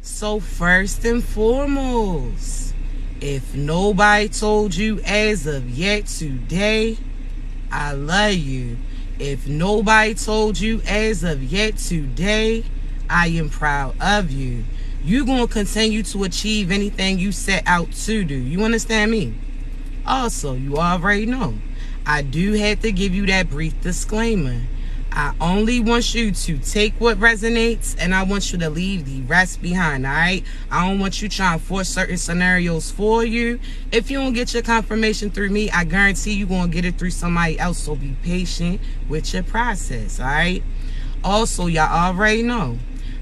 So first and foremost, if nobody told you as of yet today, I love you. If nobody told you as of yet today, I am proud of you. You're going to continue to achieve anything you set out to do. You understand me? Also, you already know, I do have to give you that brief disclaimer. I only want you to take what resonates, and I want you to leave the rest behind, all right? I don't want you trying to force certain scenarios for you. If you don't get your confirmation through me, I guarantee you're going to get it through somebody else, so be patient with your process, all right? Also, y'all already know,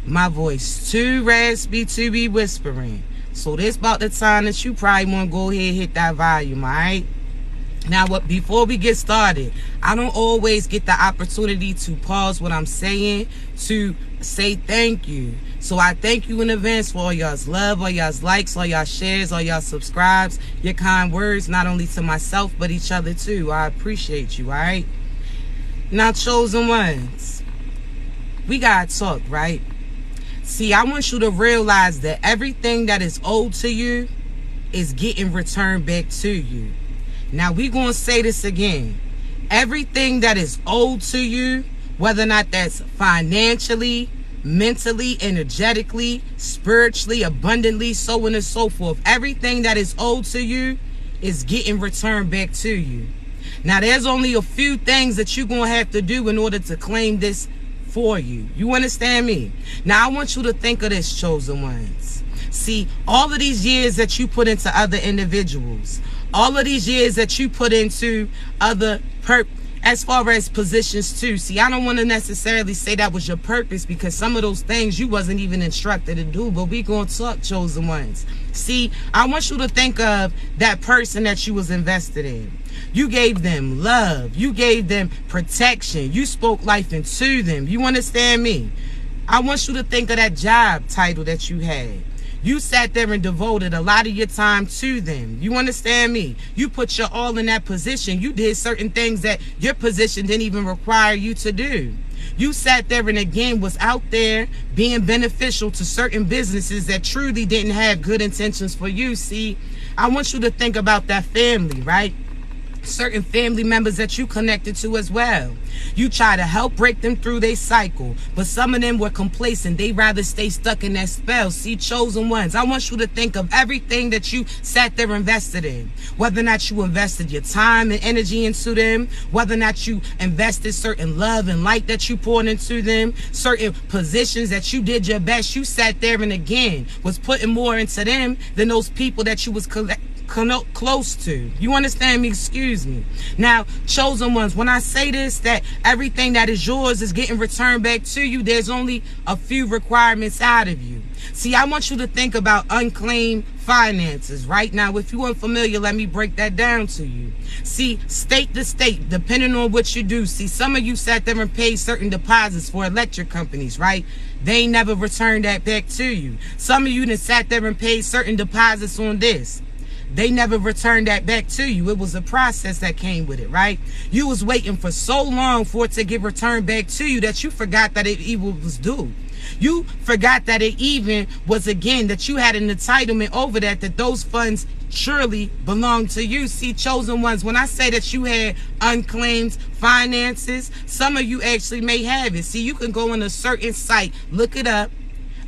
my voice too raspy to be whispering. So this about the time that you probably want to go ahead and hit that volume, all right? Now, before we get started, I don't always get the opportunity to pause what I'm saying to say thank you. So I thank you in advance for all y'all's love, all y'all's likes, all y'all shares, all y'all subscribes, your kind words, not only to myself, but each other too. I appreciate you, all right? Now, chosen ones, we gotta talk, right? See, I want you to realize that everything that is owed to you is getting returned back to you. Now, we're going to say this again. Everything that is owed to you, whether or not that's financially, mentally, energetically, spiritually, abundantly, so on and so forth, everything that is owed to you is getting returned back to you. Now, there's only a few things that you're going to have to do in order to claim this for you. You understand me? Now, I want you to think of this, chosen ones. See, all of these years that you put into other individuals, all of these years that you put into other as far as positions too. See, I don't want to necessarily say that was your purpose, because some of those things you wasn't even instructed to do, but we gonna talk, chosen ones. See, I want you to think of that person that you was invested in. You gave them love. You gave them protection. You spoke life into them. You understand me? I want you to think of that job title that you had. You sat there and devoted a lot of your time to them. You understand me? You put your all in that position. You did certain things that your position didn't even require you to do. You sat there and again was out there being beneficial to certain businesses that truly didn't have good intentions for you. See, I want you to think about that family, right? Certain family members that you connected to as well. You try to help break them through their cycle, but some of them were complacent. They rather stay stuck in that spell. See, chosen ones, I want you to think of everything that you sat there invested in. Whether or not you invested your time and energy into them, whether or not you invested certain love and light that you poured into them, certain positions that you did your best. You sat there and again was putting more into them than those people that you was close to. You understand me? Excuse me. Now, chosen ones, when I say this, that everything that is yours is getting returned back to you, there's only a few requirements out of you. See, I want you to think about unclaimed finances. Right now, if you weren't familiar, let me break that down to you. See, state to state, depending on what you do. See, some of you sat there and paid certain deposits for electric companies, right? They never returned that back to you. Some of you that sat there and paid certain deposits on this. They never returned that back to you. It was a process that came with it, right? You was waiting for so long for it to get returned back to you that you forgot that it even was due. You forgot that it even was, again, that you had an entitlement over that those funds surely belong to you. See, chosen ones, when I say that you had unclaimed finances, some of you actually may have it. See, you can go on a certain site, look it up,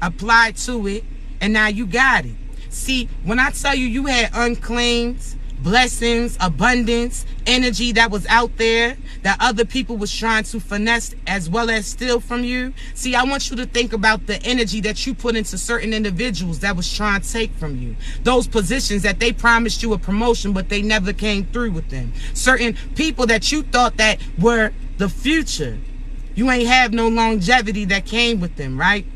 apply to it, and now you got it. See, when I tell you you had unclaimed blessings, abundance, energy that was out there that other people was trying to finesse as well as steal from you. See, I want you to think about the energy that you put into certain individuals that was trying to take from you. Those positions that they promised you a promotion, but they never came through with them. Certain people that you thought that were the future. You ain't have no longevity that came with them, right?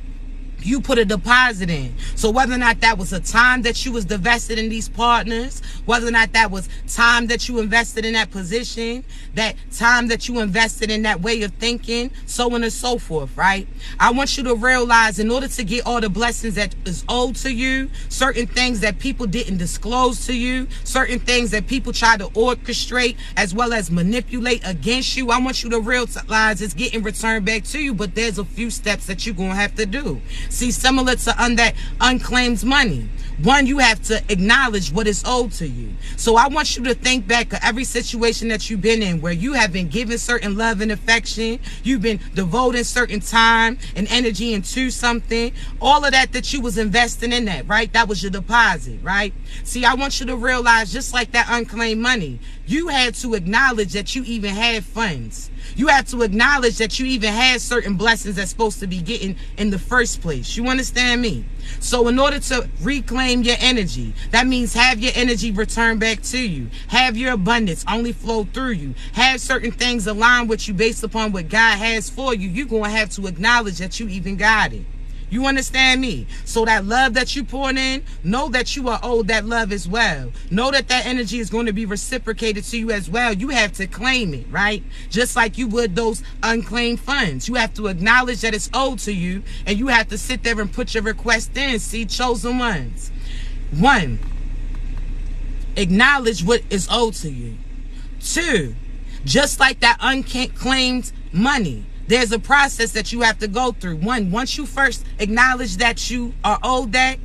You put a deposit in. So whether or not that was a time that you was divested in these partners, whether or not that was time that you invested in that position, that time that you invested in that way of thinking, so on and so forth, right? I want you to realize, in order to get all the blessings that is owed to you, certain things that people didn't disclose to you, certain things that people try to orchestrate as well as manipulate against you, I want you to realize it's getting returned back to you, but there's a few steps that you're going to have to do. See, similar to that unclaimed money. One, you have to acknowledge what is owed to you. So I want you to think back of every situation that you've been in where you have been given certain love and affection. You've been devoting certain time and energy into something. All of that you was investing in that, right? That was your deposit, right? See, I want you to realize, just like that unclaimed money, you had to acknowledge that you even had funds. You have to acknowledge that you even had certain blessings that's supposed to be getting in the first place. You understand me? So in order to reclaim your energy, that means have your energy return back to you. Have your abundance only flow through you. Have certain things align with you based upon what God has for you. You're going to have to acknowledge that you even got it. You understand me? So that love that you poured in, know that you are owed that love as well. Know that that energy is going to be reciprocated to you as well. You have to claim it, right? Just like you would those unclaimed funds. You have to acknowledge that it's owed to you, and you have to sit there and put your request in. See, chosen ones. 1, acknowledge what is owed to you. 2, just like that unclaimed money, there's a process that you have to go through. 1, once you first acknowledge that you are owed that,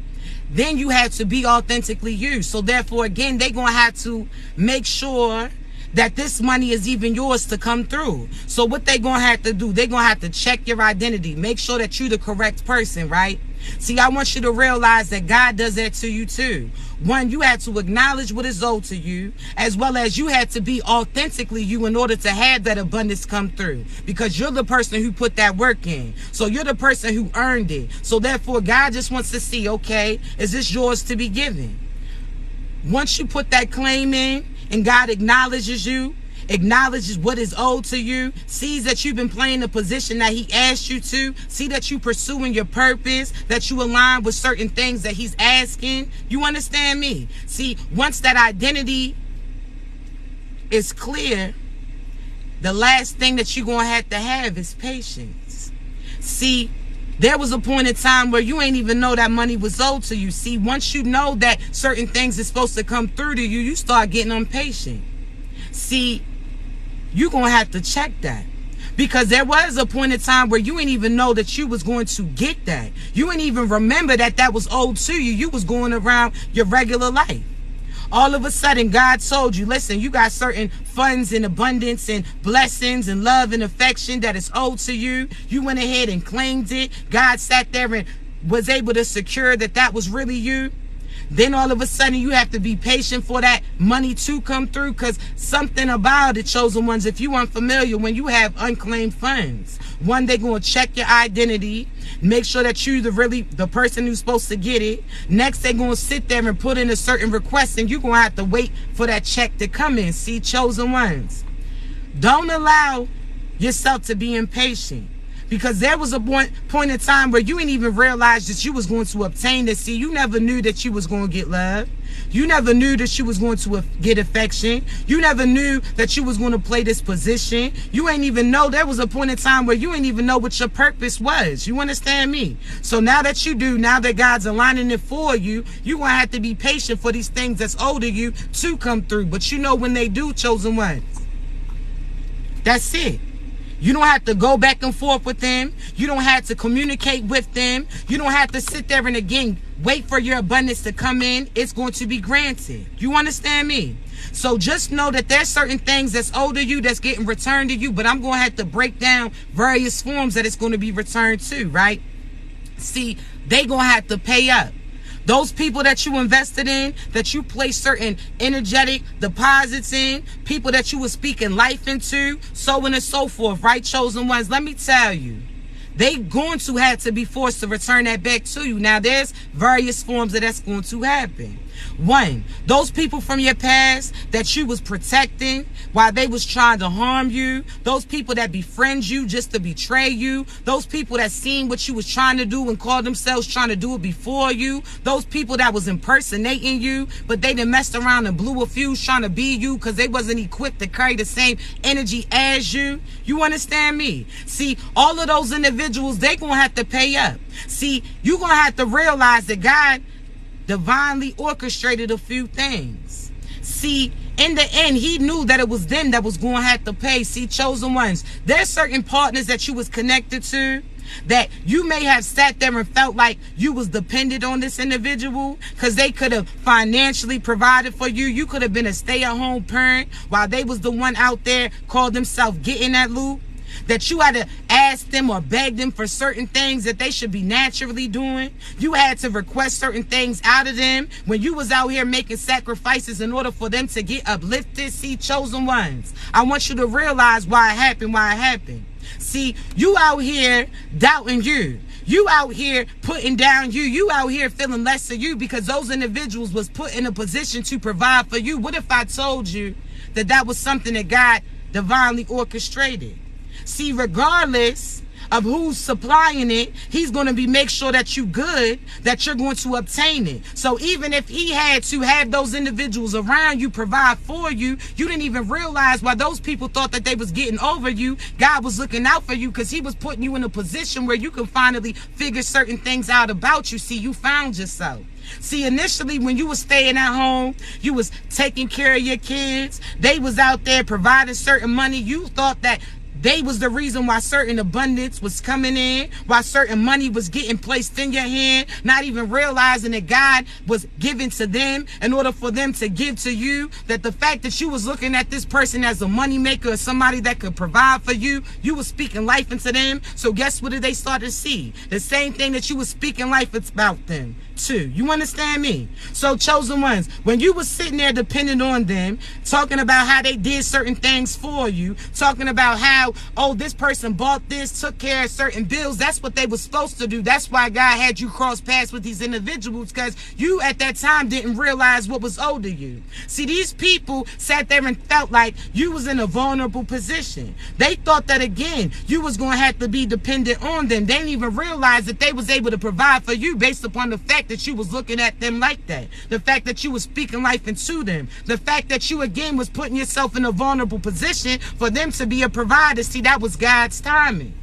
then you have to be authentically you. So therefore, again, they're going to have to make sure that this money is even yours to come through. So what they're going to have to do, they're going to have to check your identity. Make sure that you're the correct person, right? See, I want you to realize that God does that to you too. 1, you have to acknowledge what is owed to you, as well as you had to be authentically you in order to have that abundance come through, because you're the person who put that work in. So you're the person who earned it. So therefore, God just wants to see, okay, is this yours to be given? Once you put that claim in and God acknowledges you, acknowledges what is owed to you, sees that you've been playing the position that he asked you to, see that you pursuing your purpose, that you align with certain things that he's asking. You understand me? See, once that identity is clear, the last thing that you're going to have is patience. See, there was a point in time where you ain't even know that money was owed to you. See, once you know that certain things is supposed to come through to you, you start getting impatient. See, you're going to have to check that, because there was a point in time where you ain't even know that you was going to get that. You ain't even remember that that was owed to you. You was going around your regular life. All of a sudden, God told you, listen, you got certain funds and abundance and blessings and love and affection that is owed to you. You went ahead and claimed it. God sat there and was able to secure that that was really you. Then all of a sudden you have to be patient for that money to come through, because something about it, chosen ones, if you aren't familiar, when you have unclaimed funds, 1, they're going to check your identity, make sure that you're the person who's supposed to get it. Next, they're going to sit there and put in a certain request, and you're going to have to wait for that check to come in. See, chosen ones, don't allow yourself to be impatient. Because there was a point in time where you didn't even realize that you was going to obtain this. See, you never knew that you was going to get love. You never knew that you was going to get affection. You never knew that you was going to play this position. You ain't even know. There was a point in time where you ain't even know what your purpose was. You understand me? So now that you do, now that God's aligning it for you, you're going to have to be patient for these things that's owed to you to come through. But you know when they do, chosen ones, that's it. You don't have to go back and forth with them. You don't have to communicate with them. You don't have to sit there and again wait for your abundance to come in. It's going to be granted. You understand me? So just know that there's certain things that's owed to you that's getting returned to you, but I'm going to have to break down various forms that it's going to be returned to, right? See, they going to have to pay up. Those people that you invested in, that you placed certain energetic deposits in, people that you were speaking life into, so on and so forth, right, chosen ones? Let me tell you, they going to have to be forced to return that back to you. Now, there's various forms that that's going to happen. 1, those people from your past that you was protecting while they was trying to harm you, those people that befriend you just to betray you, those people that seen what you was trying to do and called themselves trying to do it before you, those people that was impersonating you, but they done messed around and blew a fuse trying to be you because they wasn't equipped to carry the same energy as you. You understand me? See, all of those individuals, they gonna have to pay up. See, you gonna have to realize that God divinely orchestrated a few things. See, in the end, he knew that it was them that was going to have to pay. See, chosen ones, there's certain partners that you was connected to that you may have sat there and felt like you was dependent on this individual because they could have financially provided for you. You could have been a stay-at-home parent while they was the one out there called themselves getting that loot. That you had to ask them or beg them for certain things that they should be naturally doing. You had to request certain things out of them when you was out here making sacrifices in order for them to get uplifted. See, chosen ones, I want you to realize why it happened. See, you out here doubting you. You out here putting down you. You out here feeling less of you because those individuals was put in a position to provide for you. What if I told you that that was something that God divinely orchestrated? See, regardless of who's supplying it, he's going to make sure that you good, that you're going to obtain it. So even if he had to have those individuals around you provide for you, you didn't even realize why those people thought that they was getting over you. God was looking out for you because he was putting you in a position where you can finally figure certain things out about you. See, you found yourself. See, initially when you was staying at home, you was taking care of your kids. They was out there providing certain money. You thought that they was the reason why certain abundance was coming in, why certain money was getting placed in your hand, not even realizing that God was giving to them in order for them to give to you. That the fact that you was looking at this person as a money maker or somebody that could provide for you, you was speaking life into them. So guess what did they start to see? The same thing that you was speaking life about them too. You understand me? So chosen ones, when you was sitting there depending on them, talking about how they did certain things for you, talking about how, oh, this person bought this, took care of certain bills, that's what they was supposed to do. That's why God had you cross paths with these individuals, because you at that time didn't realize what was owed to you. See, these people sat there and felt like you was in a vulnerable position. They thought that, again, you was going to have to be dependent on them. They didn't even realize that they was able to provide for you based upon the fact that you was looking at them like that. The fact that you was speaking life into them. The fact that you, again, was putting yourself in a vulnerable position for them to be a provider. See, that was God's timing.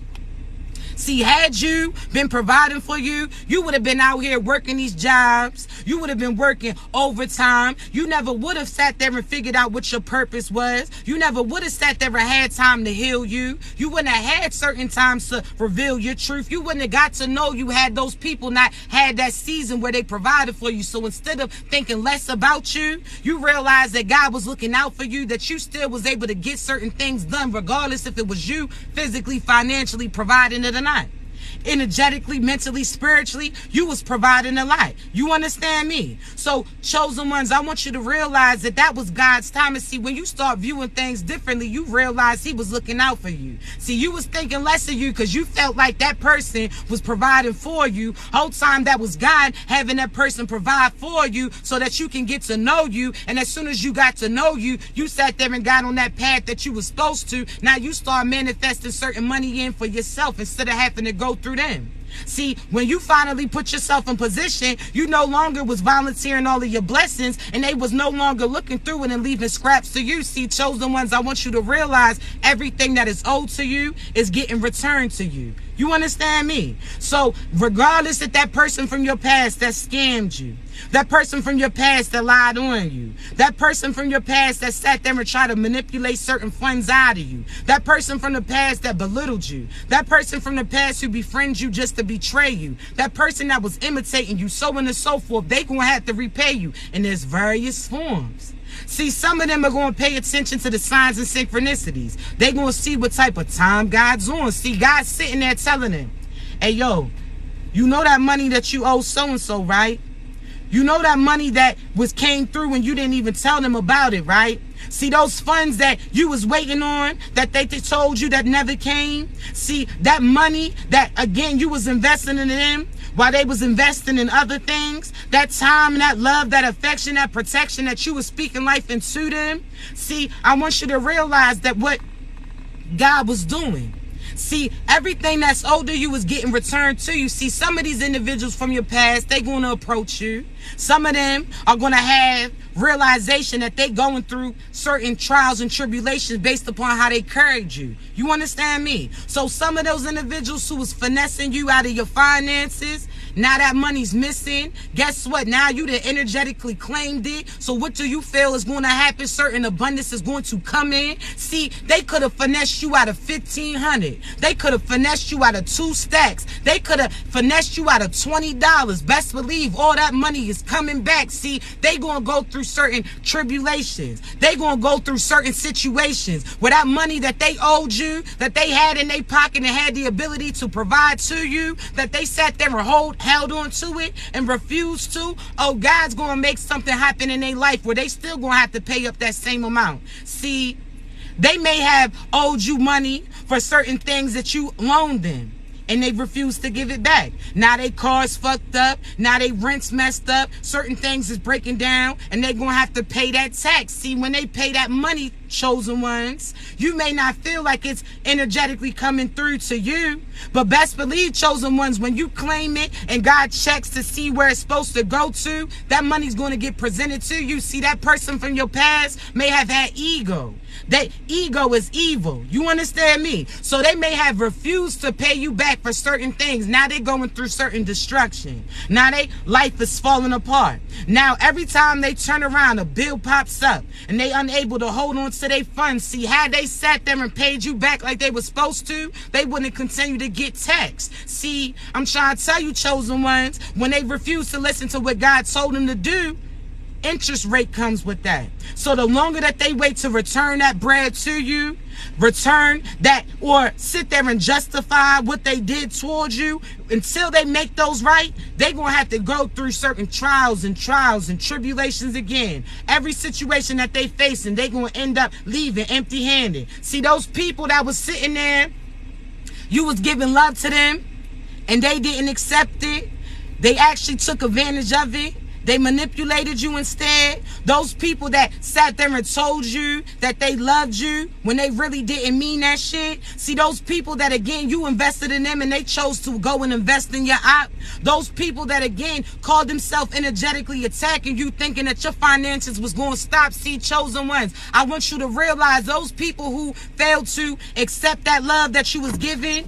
See, had you been providing for you, you would have been out here working these jobs. You would have been working overtime. You never would have sat there and figured out what your purpose was. You never would have sat there and had time to heal you. You wouldn't have had certain times to reveal your truth. You wouldn't have got to know you had those people not had that season where they provided for you. So instead of thinking less about you, you realized that God was looking out for you, that you still was able to get certain things done, regardless if it was you physically, financially providing it or not. Energetically, mentally, spiritually, you was providing a lot. You understand me? So, chosen ones, I want you to realize that that was God's time. And see, when you start viewing things differently, you realize he was looking out for you. See, you was thinking less of you because you felt like that person was providing for you. Whole time that was God having that person provide for you so that you can get to know you. And as soon as you got to know you, you sat there and got on that path that you was supposed to. Now you start manifesting certain money in for yourself instead of having to go through them. See, when you finally put yourself in position, you no longer was volunteering all of your blessings, and they was no longer looking through it and leaving scraps to you. See, chosen ones, I want you to realize everything that is owed to you is getting returned to you. You understand me? So regardless of that person from your past that scammed you, that person from your past that lied on you, that person from your past that sat there and tried to manipulate certain funds out of you, that person from the past that belittled you, that person from the past who befriends you just to betray you, that person that was imitating you, so on and so forth, they gonna have to repay you. And there's various forms. See, some of them are going to pay attention to the signs and synchronicities. They're going to see what type of time God's on. See, God's sitting there telling them, hey, yo, you know that money that you owe so-and-so, right? You know that money that came through and you didn't even tell them about it, right? See, those funds that you was waiting on, that they told you that never came. See, that money that, again, you was investing in them while they was investing in other things. That time, that love, that affection, that protection that you was speaking life into them. See, I want you to realize that what God was doing. See, everything that's owed to you is getting returned to you. See, some of these individuals from your past, they're going to approach you. Some of them are going to have realization that they going through certain trials and tribulations based upon how they carried you. You understand me? So some of those individuals who was finessing you out of your finances, now that money's missing. Guess what? Now you done energetically claimed it. So what do you feel is going to happen? Certain abundance is going to come in. See, they could have finessed you out of $1,500. They could have finessed you out of 2 stacks. They could have finessed you out of $20. Best believe all that money is coming back. See, they going to go through certain tribulations. They going to go through certain situations where that money that they owed you, that they had in their pocket and had the ability to provide to you, that they sat there and held on to it and refused to. Oh, God's going to make something happen in their life where they still going to have to pay up that same amount. See, they may have owed you money for certain things that you loaned them, and they refuse to give it back. Now they cars fucked up. Now they rent's messed up. Certain things is breaking down, and they're going to have to pay that tax. See, when they pay that money, chosen ones, you may not feel like it's energetically coming through to you, but best believe, chosen ones, when you claim it and God checks to see where it's supposed to go to, that money's going to get presented to you. See, that person from your past may have had ego. That ego is evil. You understand me? So they may have refused to pay you back for certain things. Now they're going through certain destruction. Now their life is falling apart. Now every time they turn around, a bill pops up and they unable to hold on to their funds. See, had they sat there and paid you back like they were supposed to, they wouldn't continue to get taxed. See, I'm trying to tell you, chosen ones, when they refuse to listen to what God told them to do, interest rate comes with that. So the longer that they wait to return that bread to you, return that, or sit there and justify what they did towards you, until they make those right, they're going to have to go through certain trials and tribulations again. Every situation that they face, and they're going to end up leaving empty-handed. See, those people that was sitting there, you was giving love to them, and they didn't accept it. They actually took advantage of it. They manipulated you instead. Those people that sat there and told you that they loved you when they really didn't mean that shit. See, those people that, again, you invested in them and they chose to go and invest in your op. Those people that, again, called themselves energetically attacking you, thinking that your finances was going to stop. See, chosen ones, I want you to realize those people who failed to accept that love that you was given,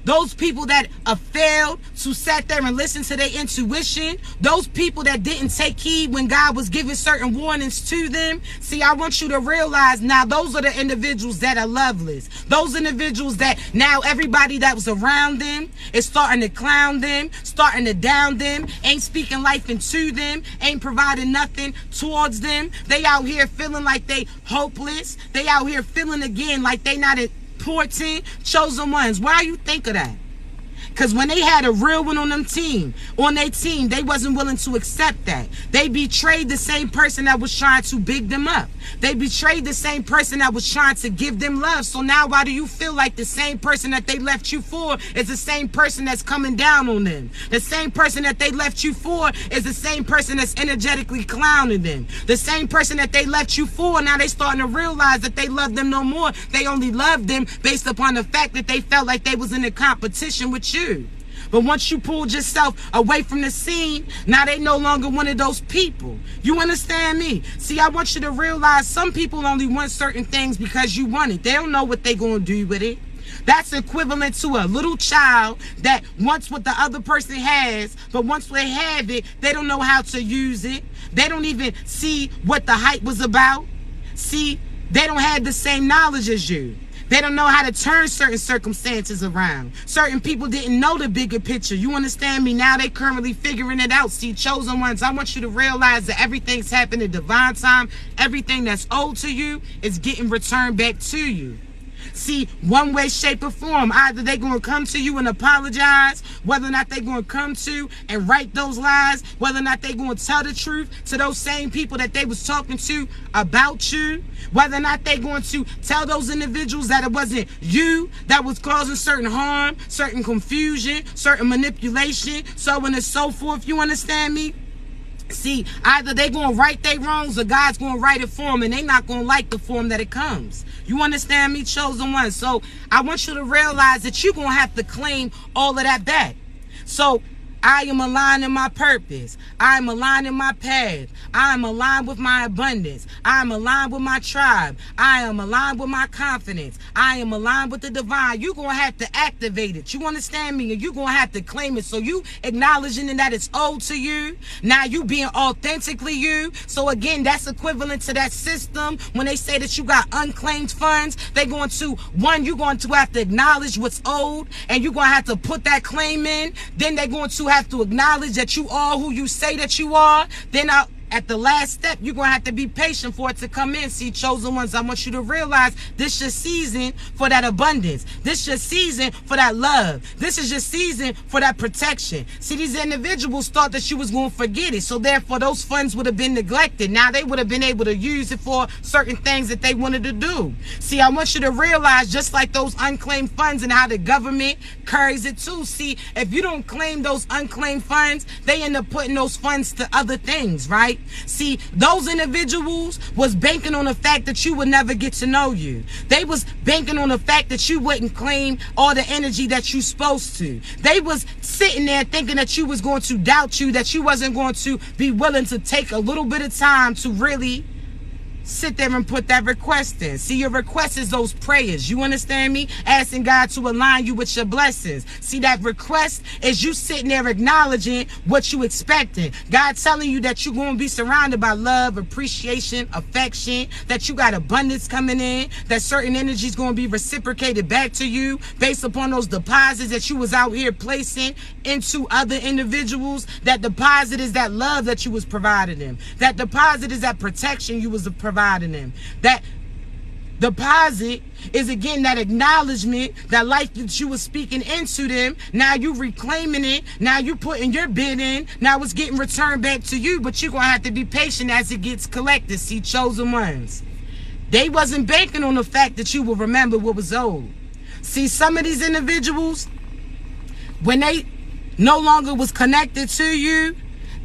those people that failed to sat there and listen to their intuition, those people that didn't take heed when God was giving certain warnings to them. See, I want you to realize now those are the individuals that are loveless. Those individuals that now everybody that was around them is starting to clown them, starting to down them, ain't speaking life into them, ain't providing nothing towards them. They out here feeling like they hopeless. They out here feeling again like they not important. Chosen ones, why you think of that? Because when they had a real one on their team, they wasn't willing to accept that. They betrayed the same person that was trying to big them up. They betrayed the same person that was trying to give them love. So now why do you feel like the same person that they left you for is the same person that's coming down on them? The same person that they left you for is the same person that's energetically clowning them. The same person that they left you for, now they starting to realize that they love them no more. They only love them based upon the fact that they felt like they was in a competition with you. But once you pulled yourself away from the scene, now they no longer one of those people. You understand me? See, I want you to realize some people only want certain things because you want it. They don't know what they're going to do with it. That's equivalent to a little child that wants what the other person has, but once they have it, they don't know how to use it. They don't even see what the hype was about. See, they don't have the same knowledge as you. They don't know how to turn certain circumstances around. Certain people didn't know the bigger picture. You understand me? Now they currently figuring it out. See, chosen ones, I want you to realize that everything's happening in divine time. Everything that's owed to you is getting returned back to you. See, one way, shape, or form. Either they're going to come to you and apologize, whether or not they're going to come to and right those lies, whether or not they're going to tell the truth to those same people that they was talking to about you, whether or not they're going to tell those individuals that it wasn't you that was causing certain harm, certain confusion, certain manipulation, so on and so forth. You understand me? See, either they're going to right their wrongs or God's going to right it for them, and they're not going to like the form that it comes. You understand me, chosen one? So I want you to realize that you're going to have to claim all of that back. So I am aligned in my purpose. I am aligned in my path. I am aligned with my abundance. I am aligned with my tribe. I am aligned with my confidence. I am aligned with the divine. You're going to have to activate it. You understand me? And you're going to have to claim it. So you acknowledging that it's owed to you. Now you being authentically you. So again, that's equivalent to that system. When they say that you got unclaimed funds, they're going to, one, you're going to have to acknowledge what's owed, and you're going to have to put that claim in. Then they're going to have to acknowledge that you are who you say that you are. Then at the last step, you're going to have to be patient for it to come in. See, chosen ones, I want you to realize this is your season for that abundance. This is your season for that love. This is your season for that protection. See, these individuals thought that you was going to forget it. So therefore, those funds would have been neglected. Now they would have been able to use it for certain things that they wanted to do. See, I want you to realize, just like those unclaimed funds and how the government carries it too. See, if you don't claim those unclaimed funds, they end up putting those funds to other things, right? See, those individuals was banking on the fact that you would never get to know you. They was banking on the fact that you wouldn't claim all the energy that you supposed to. They was sitting there thinking that you was going to doubt you, that you wasn't going to be willing to take a little bit of time to really sit there and put that request in. See, your request is those prayers. You understand me? Asking God to align you with your blessings. See, that request is you sitting there acknowledging what you expecting. God telling you that you're going to be surrounded by love, appreciation, affection, that you got abundance coming in, that certain energy is going to be reciprocated back to you based upon those deposits that you was out here placing into other individuals. That deposit is that love that you was providing them. That deposit is that protection you was providing them. That deposit is again that acknowledgement, that life that you were speaking into them. Now you reclaiming it. Now you putting your bid in. Now it's getting returned back to you, but you're gonna have to be patient as it gets collected. See, chosen ones, they wasn't banking on the fact that you will remember what was owed. See, some of these individuals, when they no longer was connected to you,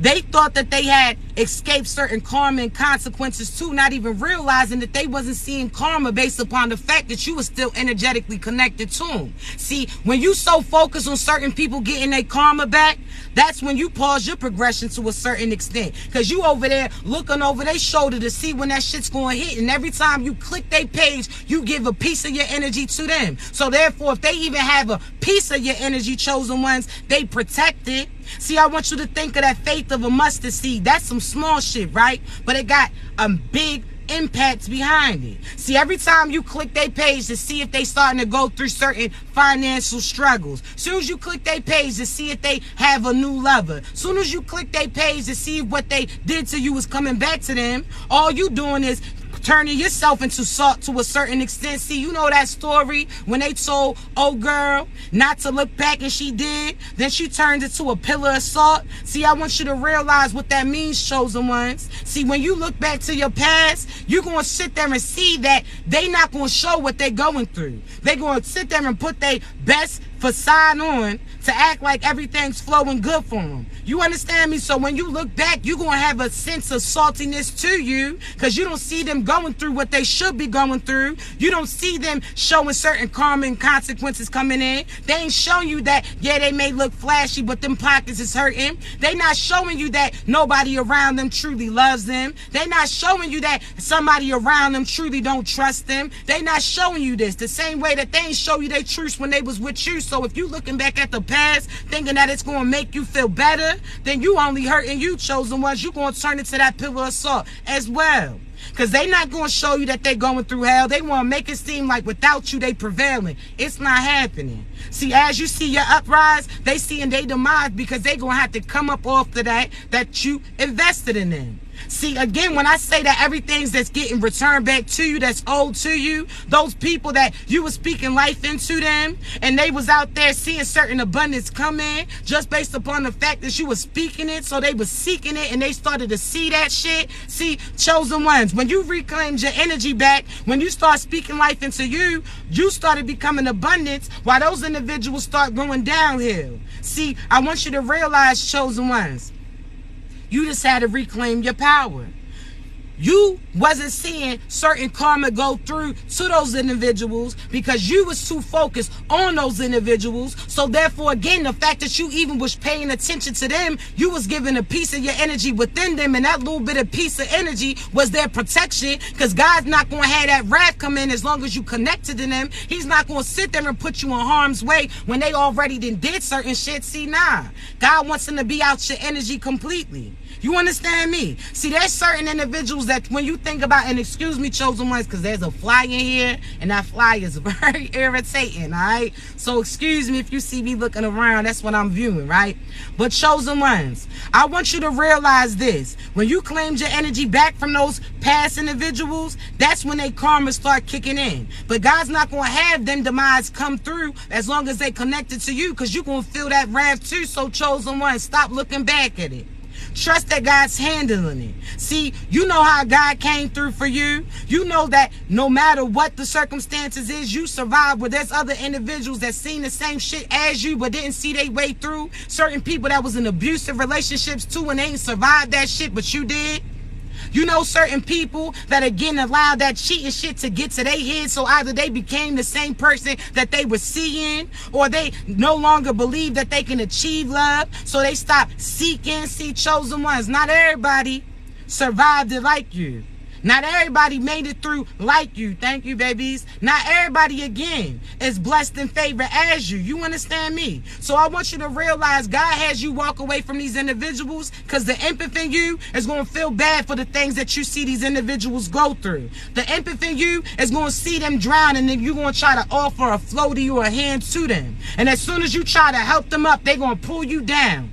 they thought that they had escaped certain karma and consequences too, not even realizing that they wasn't seeing karma based upon the fact that you were still energetically connected to them. See, when you so focused on certain people getting their karma back, that's when you pause your progression to a certain extent. Because you over there looking over their shoulder to see when that shit's going to hit. And every time you click their page, you give a piece of your energy to them. So therefore, if they even have a piece of your energy, chosen ones, they protect it. See, I want you to think of that faith of a mustard seed. That's some small shit, right? But it got a big impact behind it. See, every time you click their page to see if they starting to go through certain financial struggles, soon as you click their page to see if they have a new lover, soon as you click their page to see if what they did to you is coming back to them, all you doing is turning yourself into salt to a certain extent. See, you know that story when they told old girl not to look back and she did, then she turned into a pillar of salt. See, I want you to realize what that means, chosen ones. See, when you look back to your past, you're going to sit there and see that they not going to show what they're going through. They're going to sit there and put their best facade on to act like everything's flowing good for them. You understand me? So when you look back, you're going to have a sense of saltiness to you because you don't see them going through what they should be going through. You don't see them showing certain karma and consequences coming in. They ain't showing you that, yeah, they may look flashy, but them pockets is hurting. They not showing you that nobody around them truly loves them. They not showing you that somebody around them truly don't trust them. They not showing you this the same way that they ain't show you their truth when they was with you. So if you looking back at the past thinking that it's going to make you feel better, then you only hurting you, chosen ones. You're going to turn into that pillar of salt as well. Because they not going to show you that they going through hell. They want to make it seem like without you, they prevailing. It's not happening. See, as you see your uprise, they seeing their demise because they going to have to come up off of that you invested in them. See, again, when I say that everything's that's getting returned back to you, that's owed to you, those people that you were speaking life into them, and they was out there seeing certain abundance come in just based upon the fact that you were speaking it, so they was seeking it, and they started to see that shit. See, chosen ones, when you reclaimed your energy back, when you start speaking life into you, you started becoming abundance while those individuals start going downhill. See, I want you to realize, chosen ones, you just had to reclaim your power. you wasn't seeing certain karma go through to those individuals because you was too focused on those individuals. So therefore, again, the fact that you even was paying attention to them, you was giving a piece of your energy within them, and that little bit of piece of energy was their protection, because God's not going to have that wrath come in as long as you connected to them. He's not going to sit there and put you in harm's way when they already did certain shit. See, nah. God wants them to be out your energy completely. You understand me? See, there's certain individuals that when you think about, and excuse me, chosen ones, because there's a fly in here, and that fly is very irritating, all right? So excuse me if you see me looking around. That's what I'm viewing, right? But chosen ones, I want you to realize this. When you claimed your energy back from those past individuals, that's when they karma start kicking in. But God's not going to have them demise come through as long as they connected to you, because you're going to feel that wrath too. So chosen ones, stop looking back at it. Trust that God's handling it. See, you know how God came through for you. You know that no matter what the circumstances is, you survived. Where there's other individuals that seen the same shit as you but didn't see their way through. Certain people that was in abusive relationships too and they ain't survived that shit, but you did. You know certain people that again allowed that cheating shit to get to their head, so either they became the same person that they were seeing, or they no longer believe that they can achieve love, so they stop seeking. See, chosen ones, not everybody survived it like you. Not everybody made it through like you. Thank you, babies. Not everybody, again, is blessed and favored as you. You understand me? So I want you to realize God has you walk away from these individuals because the empath in you is going to feel bad for the things that you see these individuals go through. The empath in you is going to see them drown, and then you're going to try to offer a floaty or a hand to them. And as soon as you try to help them up, they're going to pull you down.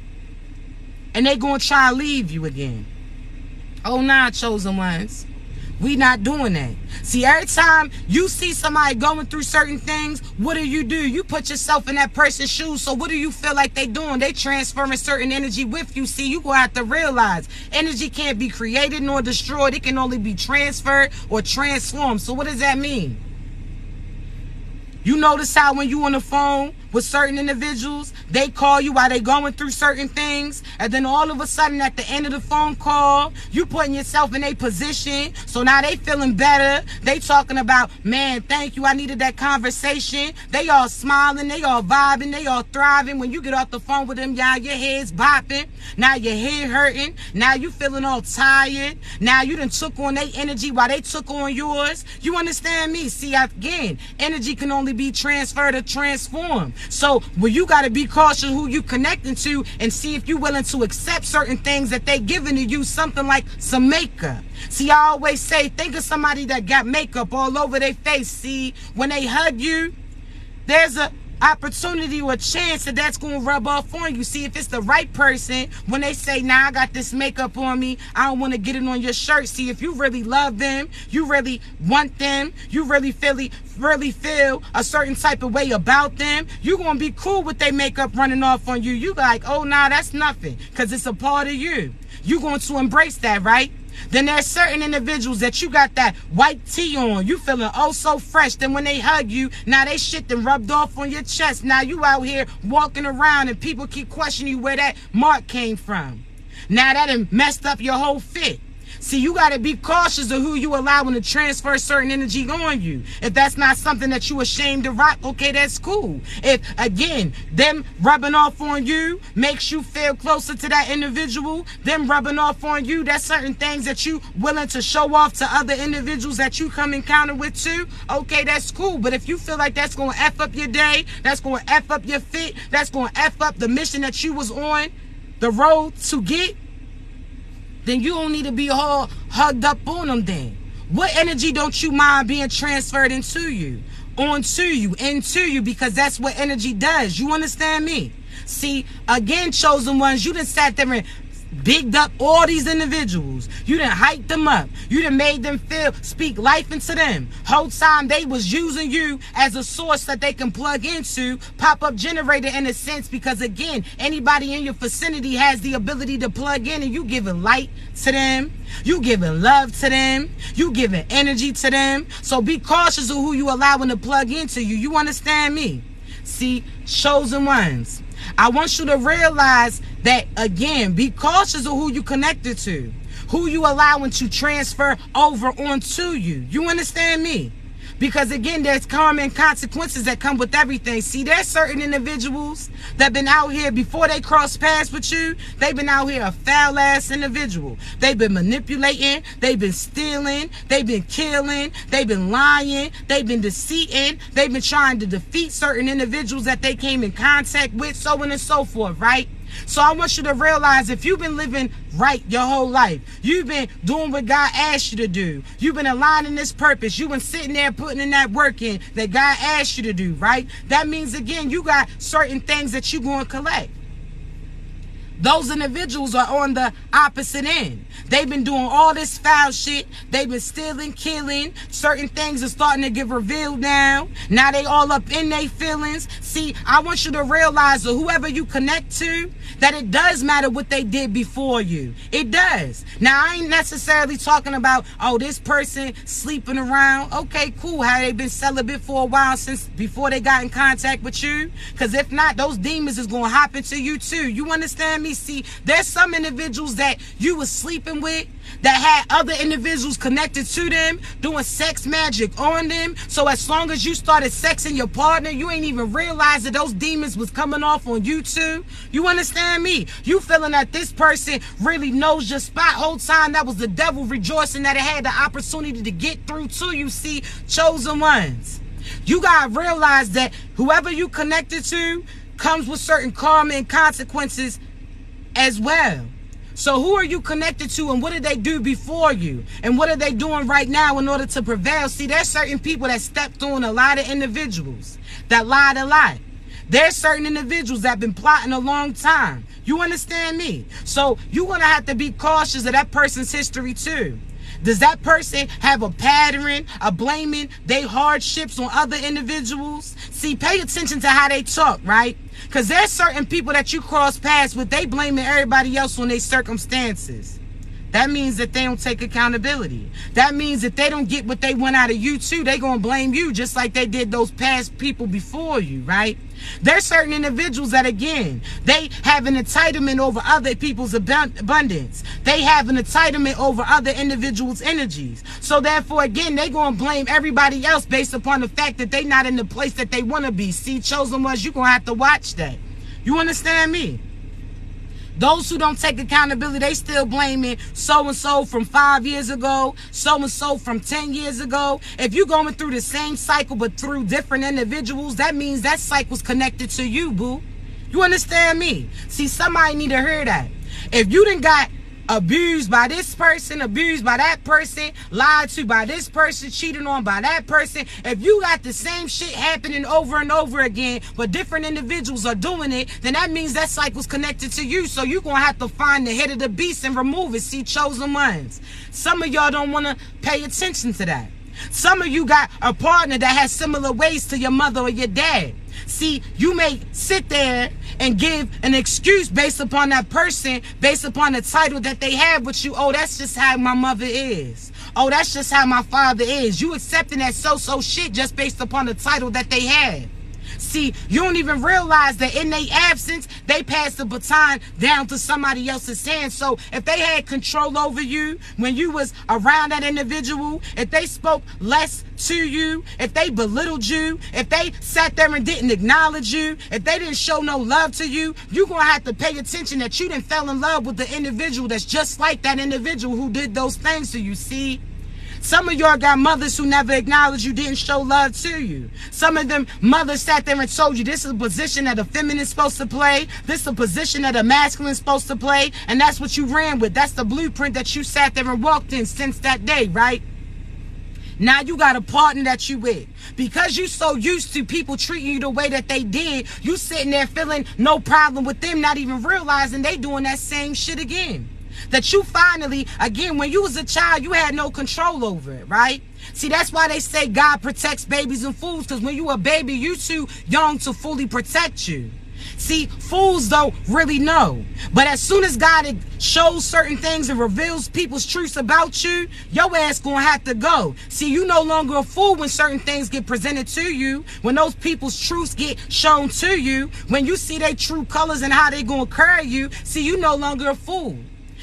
And they're going to try to leave you again. Oh, nah, chosen ones. We not doing that. See, every time you see somebody going through certain things, what do? You put yourself in that person's shoes. So what do you feel like they doing? They transferring certain energy with you. See, you gonna have to realize energy can't be created nor destroyed. It can only be transferred or transformed. So what does that mean? You notice how when you on the phone with certain individuals, they call you while they going through certain things, and then all of a sudden at the end of the phone call, you putting yourself in a position, so now they feeling better. They talking about, man, thank you, I needed that conversation. They all smiling, they all vibing, they all thriving. When you get off the phone with them, y'all, your head's bopping. Now your head hurting. Now you feeling all tired. Now you done took on their energy while they took on yours. You understand me? See, again, energy can only be transferred or transformed. So, well, you got to be cautious who you connecting to and see if you're willing to accept certain things that they giving to you, something like some makeup. See, I always say, think of somebody that got makeup all over their face. See, when they hug you, there's a opportunity or a chance that that's going to rub off on you. See, if it's the right person, when they say, nah, I got this makeup on me, I don't want to get it on your shirt. See, if you really love them, you really want them, you really feel a certain type of way about them, you're going to be cool with their makeup running off on you. You like, oh, nah, that's nothing, because it's a part of you. You're going to embrace that, right? Then there's certain individuals that you got that white tee on. You feeling oh so fresh. Then when they hug you, now they shit done rubbed off on your chest. Now you out here walking around and people keep questioning you where that mark came from. Now that done messed up your whole fit. See, you got to be cautious of who you allowing to transfer certain energy on you. If that's not something that you ashamed to rock, okay, that's cool. If, again, them rubbing off on you makes you feel closer to that individual, them rubbing off on you, that's certain things that you willing to show off to other individuals that you come encounter with too, okay, that's cool. But if you feel like that's going to F up your day, that's going to F up your fit, that's going to F up the mission that you was on the road to get, then you don't need to be all hugged up on them then. What energy don't you mind being transferred into you, onto you, into you, because that's what energy does. You understand me? See, again, chosen ones, you done sat there and bigged up all these individuals. You done hyped them up. You done made them speak life into them. Whole time they was using you as a source that they can plug into, pop-up generator in a sense, because again, anybody in your vicinity has the ability to plug in, and you giving light to them. You giving love to them. You giving energy to them. So be cautious of who you allowing to plug into you. You understand me? See, chosen ones, I want you to realize that, again, be cautious of who you connected to. who you allowing to transfer over onto you. You understand me? Because again, there's karma and consequences that come with everything. See, there's certain individuals that been out here before they cross paths with you. They've been out here a foul ass individual. They've been manipulating. They've been stealing. They've been killing. They've been lying. They've been deceiving. They've been trying to defeat certain individuals that they came in contact with, so on and so forth, right? So I want you to realize, if you've been living right your whole life, you've been doing what God asked you to do, you've been aligning this purpose, you've been sitting there putting in that work in that God asked you to do, right? That means, again, you got certain things that you're going to collect. Those individuals are on the opposite end. They've been doing all this foul shit. They've been stealing, killing. Certain things are starting to get revealed now. Now they all up in their feelings. See, I want you to realize that whoever you connect to, that it does matter what they did before you. It does. Now, I ain't necessarily talking about, oh, this person sleeping around. Okay, cool. Have they been celibate for a while since before they got in contact with you? Because if not, those demons is going to hop into you too. You understand me? See, there's some individuals that you was sleeping with that had other individuals connected to them doing sex magic on them. So as long as you started sexing your partner, you ain't even realize that those demons was coming off on you too. You understand me? You feeling that this person really knows your spot whole time. That was the devil rejoicing that it had the opportunity to get through to you. See, chosen ones. You gotta realize that whoever you connected to comes with certain karma and consequences as well. So who are you connected to, and what did they do before you? And what are they doing right now in order to prevail? See, there's certain people that stepped on a lot of individuals that lied a lot. There's certain individuals that have been plotting a long time. You understand me? So you're going to have to be cautious of that person's history too. Does that person have a pattern of blaming their hardships on other individuals? See, pay attention to how they talk, right? Because there's certain people that you cross paths with, they blaming everybody else on their circumstances. That means that they don't take accountability. That means that they don't get what they want out of you too. They gonna blame you just like they did those past people before you, right? There's certain individuals that, again, they have an entitlement over other people's abundance. They have an entitlement over other individuals' energies. So therefore, again, they gonna blame everybody else based upon the fact that they not in the place that they want to be. See, chosen ones, you gonna have to watch that. You understand me? Those who don't take accountability, they still blaming so-and-so from 5 years ago, so-and-so from 10 years ago. If you're going through the same cycle but through different individuals, that means that cycle's connected to you, boo. You understand me? See, somebody need to hear that. If you done got abused by this person, abused by that person, lied to by this person, cheated on by that person, if you got the same shit happening over and over again, but different individuals are doing it, then that means that cycle's connected to you. So you're going to have to find the head of the beast and remove it. See, chosen ones. Some of y'all don't want to pay attention to that. Some of you got a partner that has similar ways to your mother or your dad. See, you may sit there and give an excuse based upon that person, based upon the title that they have with you. Oh, that's just how my mother is. Oh, that's just how my father is. You accepting that so-so shit just based upon the title that they have. See, you don't even realize that in their absence, they passed the baton down to somebody else's hands. So if they had control over you when you was around that individual, if they spoke less to you, if they belittled you, if they sat there and didn't acknowledge you, if they didn't show no love to you, you're going to have to pay attention that you didn't fell in love with the individual that's just like that individual who did those things to you. See? Some of y'all got mothers who never acknowledged you, didn't show love to you. Some of them mothers sat there and told you this is a position that a feminine is supposed to play. This is a position that a masculine is supposed to play. And that's what you ran with. That's the blueprint that you sat there and walked in since that day, right? Now you got a partner that you with. Because you so used to people treating you the way that they did, you sitting there feeling no problem with them, not even realizing they doing that same shit again. That you finally, again, when you was a child, you had no control over it, right? See, that's why they say God protects babies and fools, because when you a baby, you too young to fully protect you. See, fools don't really know. But as soon as God shows certain things and reveals people's truths about you, your ass gonna have to go. See, you no longer a fool when certain things get presented to you, when those people's truths get shown to you, when you see their true colors and how they gonna carry you, see, you no longer a fool.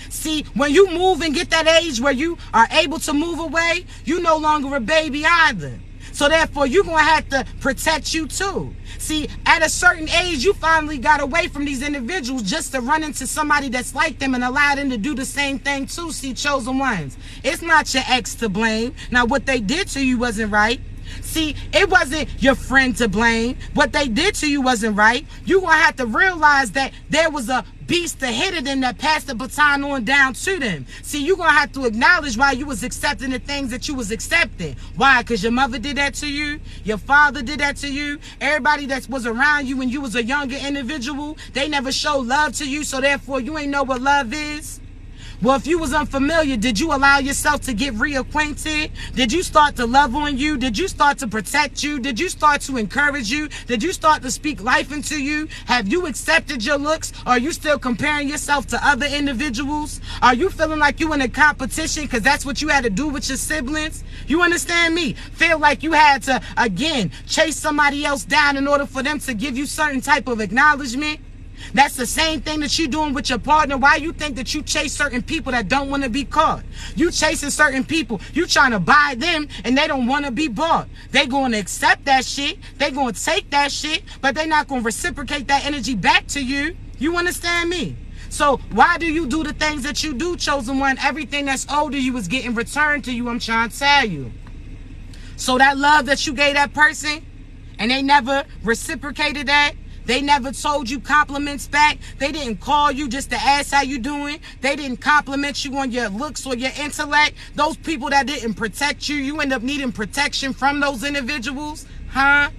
See, when you move and get that age where you are able to move away, you no longer a baby either. So therefore, you're going to have to protect you too. See, at a certain age, you finally got away from these individuals just to run into somebody that's like them and allow them to do the same thing too. See, chosen ones, it's not your ex to blame. Now, what they did to you wasn't right. See, it wasn't your friend to blame. What they did to you wasn't right. You're going to have to realize that there was a beast ahead of them that passed the baton on down to them. See, you're going to have to acknowledge why you was accepting the things that you was accepting. Why? Because your mother did that to you. Your father did that to you. Everybody that was around you when you was a younger individual, they never showed love to you. So therefore, you ain't know what love is. Well, if you was unfamiliar, did you allow yourself to get reacquainted? Did you start to love on you? Did you start to protect you? Did you start to encourage you? Did you start to speak life into you? Have you accepted your looks? Are you still comparing yourself to other individuals? Are you feeling like you in a competition because that's what you had to do with your siblings? You understand me? Feel like you had to, again, chase somebody else down in order for them to give you certain type of acknowledgement? That's the same thing that you're doing with your partner. Why you think that you chase certain people that don't want to be caught? You chasing certain people. You trying to buy them and they don't want to be bought. They going to accept that shit. They going to take that shit, but they not going to reciprocate that energy back to you. You understand me? So why do you do the things that you do, chosen one? Everything that's older you is getting returned to you. I'm trying to tell you. So that love that you gave that person and they never reciprocated that. They never told you compliments back. They didn't call you just to ask how you doing. They didn't compliment you on your looks or your intellect. Those people that didn't protect you, you end up needing protection from those individuals, huh?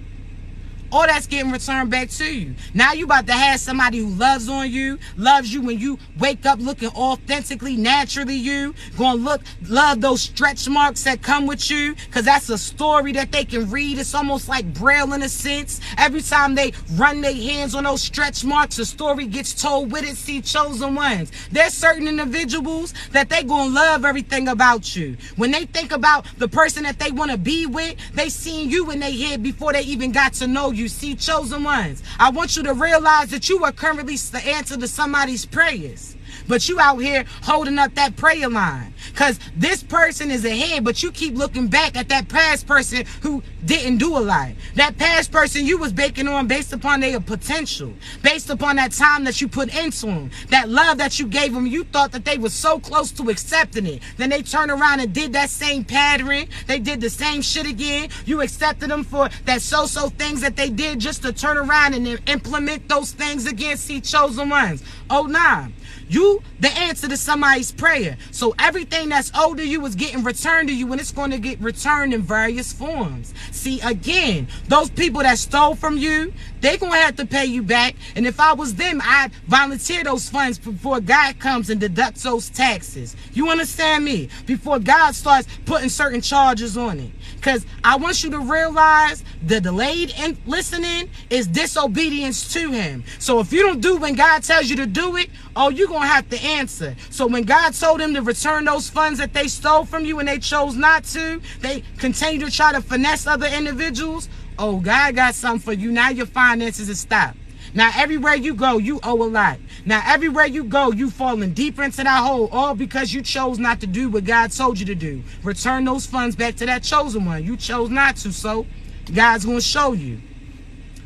All that's getting returned back to you. Now you about to have somebody who loves on you, loves you when you wake up looking authentically, naturally you. Gonna love those stretch marks that come with you, because that's a story that they can read. It's almost like Braille in a sense. Every time they run their hands on those stretch marks, a story gets told with it. See, chosen ones. There's certain individuals that they gonna love everything about you. When they think about the person that they want to be with, they seen you in their head before they even got to know you. See, chosen ones, I want you to realize that you are currently the answer to somebody's prayers, but you out here holding up that prayer line because this person is ahead, but you keep looking back at that past person who didn't do a lot. That past person you was baking on based upon their potential, based upon that time that you put into them, that love that you gave them. You thought that they were so close to accepting it. Then they turned around and did that same pattern. They did the same shit again. You accepted them for that so-so things that they did just to turn around and then implement those things again. See, chosen ones. Oh, nah. You the answer to somebody's prayer. So everything that's older you is getting returned to you, and it's going to get returned in various forms. See, again, those people that stole from you, they're going to have to pay you back. And if I was them, I'd volunteer those funds before God comes and deducts those taxes. You understand me? Before God starts putting certain charges on it. Because I want you to realize the delayed listening is disobedience to him. So if you don't do when God tells you to do it, oh, you're going to have to answer. So when God told them to return those funds that they stole from you and they chose not to, they continue to try to finesse other individuals. Oh, God got something for you. Now your finances is stopped. Now everywhere you go, you owe a lot. Now everywhere you go, you falling deeper into that hole, all because you chose not to do what God told you to do. Return those funds back to that chosen one. You chose not to, so God's going to show you.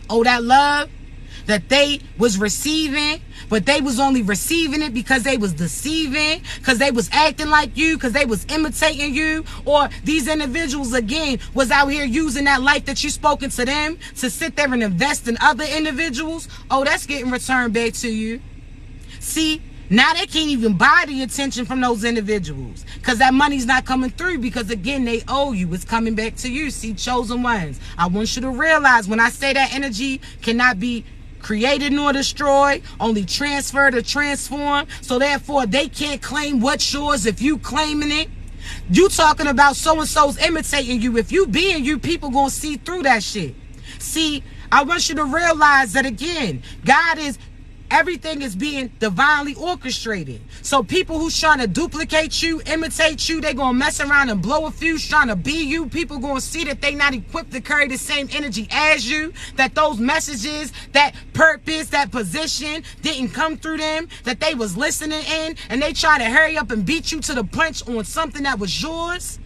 Oh, that love that they was receiving, but they was only receiving it because they was deceiving, because they was acting like you, because they was imitating you, or these individuals again was out here using that life that you spoken to them to sit there and invest in other individuals. Oh, that's getting returned back to you. See, now they can't even buy the attention from those individuals because that money's not coming through, because again, they owe you. It's coming back to you. See, chosen ones, I want you to realize when I say that energy cannot be created nor destroyed, only transferred or transformed. So therefore, they can't claim what's yours if you claiming it. You talking about so-and-so's imitating you. If you being you, people gonna see through that shit. See, I want you to realize that again, God is everything is being divinely orchestrated. So people who's trying to duplicate you, imitate you, they gonna mess around and blow a fuse trying to be you. People gonna see that they not equipped to carry the same energy as you, that those messages, that purpose, that position didn't come through them, that they was listening in, and they try to hurry up and beat you to the punch on something that was yours.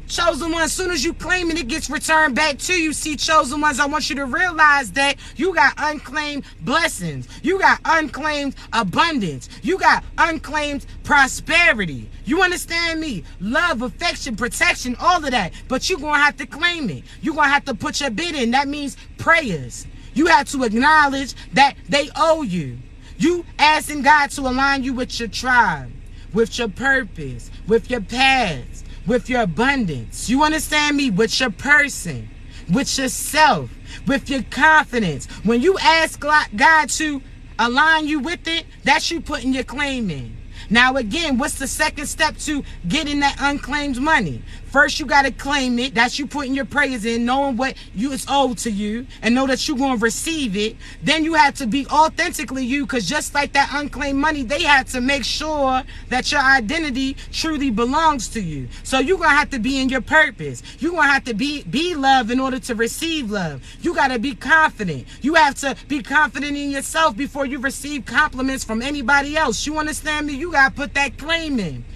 Chosen one, as soon as you claim it, it gets returned back to you. See, chosen ones, I want you to realize that you got unclaimed blessings. You got unclaimed abundance. You got unclaimed prosperity. You understand me? Love, affection, protection, all of that. But you're going to have to claim it. You're going to have to put your bid in. That means prayers. You have to acknowledge that they owe you. You asking God to align you with your tribe, with your purpose, with your paths, with your abundance. You understand me? With your person, with yourself, with your confidence. When you ask God to align you with it, that's you putting your claim in. Now again, what's the second step to getting that unclaimed money? First, you got to claim it. That's you putting your prayers in, knowing what is owed to you, and know that you're going to receive it. Then you have to be authentically you, because just like that unclaimed money, they had to make sure that your identity truly belongs to you. So you're going to have to be in your purpose. You're going to have to be love in order to receive love. You got to be confident. You have to be confident in yourself before you receive compliments from anybody else. You understand me? You got to put that claim in.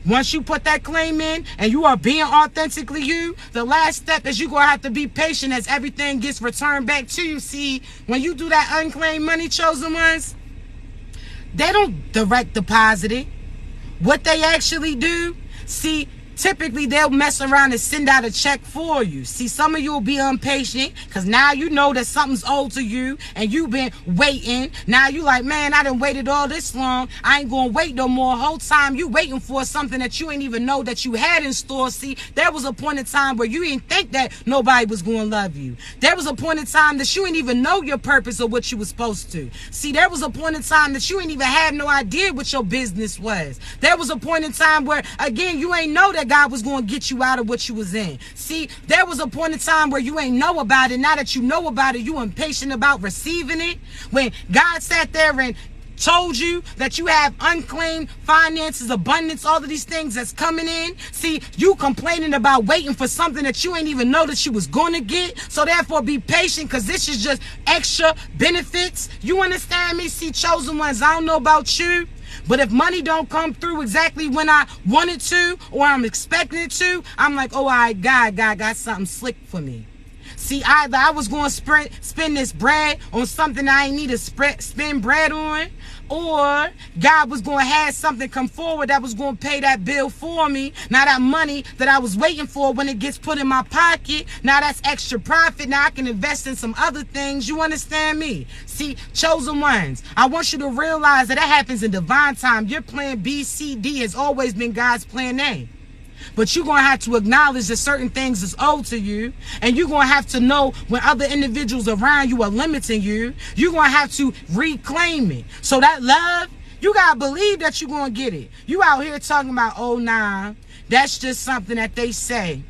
Once you put that claim in and you are being authentically you, the last step is you're going to have to be patient as everything gets returned back to you. See, when you do that unclaimed money, chosen ones, they don't direct deposit it. What they actually do, see, typically they'll mess around and send out a check for you. See, some of you will be impatient because now you know that something's owed to you and you've been waiting. Now you like, man, I done waited all this long. I ain't gonna wait no more. Whole time you waiting for something that you ain't even know that you had in store. See, there was a point in time where you didn't think that nobody was gonna love you. There was a point in time that you didn't even know your purpose or what you was supposed to. See, there was a point in time that you ain't even had no idea what your business was. There was a point in time where, again, you ain't know that God was going to get you out of what you was in. See, there was a point in time where you ain't know about it. Now that you know about it, you impatient about receiving it. When God sat there and told you that you have unclaimed finances, abundance, all of these things that's coming in. See, you complaining about waiting for something that you ain't even know that you was going to get. So therefore be patient, because this is just extra benefits. You understand me? See, chosen ones, I don't know about you, but if money don't come through exactly when I want it to, or I'm expecting it to, I'm like, oh, all right, God got something slick for me. See, either I was going to spend this bread on something I ain't need to spend bread on, or God was going to have something come forward that was going to pay that bill for me. Now that money that I was waiting for, when it gets put in my pocket, now that's extra profit. Now I can invest in some other things. You understand me? See, chosen ones, I want you to realize that happens in divine time. Your plan B, C, D has always been God's plan A. But you're going to have to acknowledge that certain things is owed to you. And you're going to have to know when other individuals around you are limiting you. You're going to have to reclaim it. So that love, you got to believe that you're going to get it. You out here talking about, oh, nah, that's just something that they say.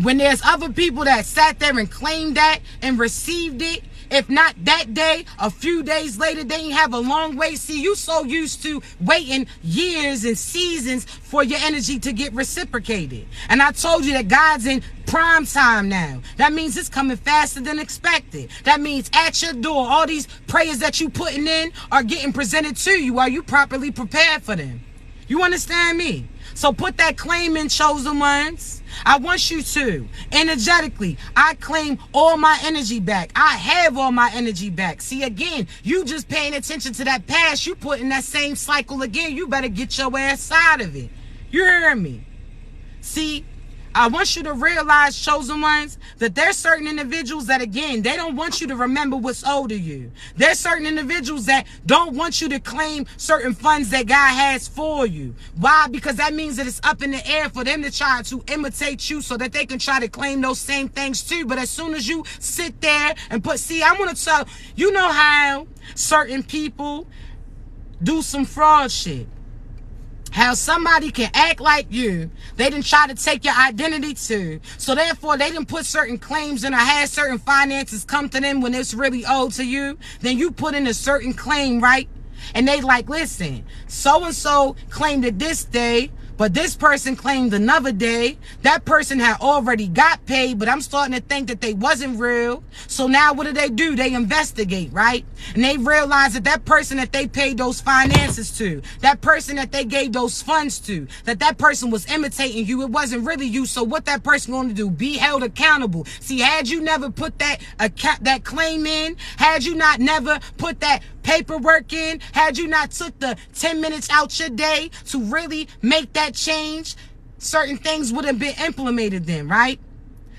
When there's other people that sat there and claimed that and received it, if not that day, a few days later, they ain't have a long wait. See, you so used to waiting years and seasons for your energy to get reciprocated. And I told you that God's in prime time now. That means it's coming faster than expected. That means at your door, all these prayers that you putting in are getting presented to you. Are you properly prepared for them? You understand me? So put that claim in, chosen ones. I want you to energetically, I claim all my energy back. I have all my energy back. See, again, you just paying attention to that past. You put in that same cycle again. You better get your ass out of it. You hear me? See, I want you to realize, chosen ones, that there's certain individuals that, again, they don't want you to remember what's owed to you. There's certain individuals that don't want you to claim certain funds that God has for you. Why? Because that means that it's up in the air for them to try to imitate you so that they can try to claim those same things too. But as soon as you sit there and see, I want to tell you, know how certain people do some fraud shit. How somebody can act like you, they didn't try to take your identity too. So therefore, they didn't put certain claims in or had certain finances come to them when it's really owed to you. Then you put in a certain claim, right? And they like, listen, so-and-so claimed it this day, but this person claimed another day. That person had already got paid, but I'm starting to think that they wasn't real. So now what do? They investigate, right? And they realize that that person that they paid those finances to, that person that they gave those funds to, that person was imitating you. It wasn't really you. So what that person going to do? Be held accountable. See, had you never put that claim in, had you not never put that paperwork in, had you not took the 10 minutes out your day to really make that change, certain things would have been implemented then, right?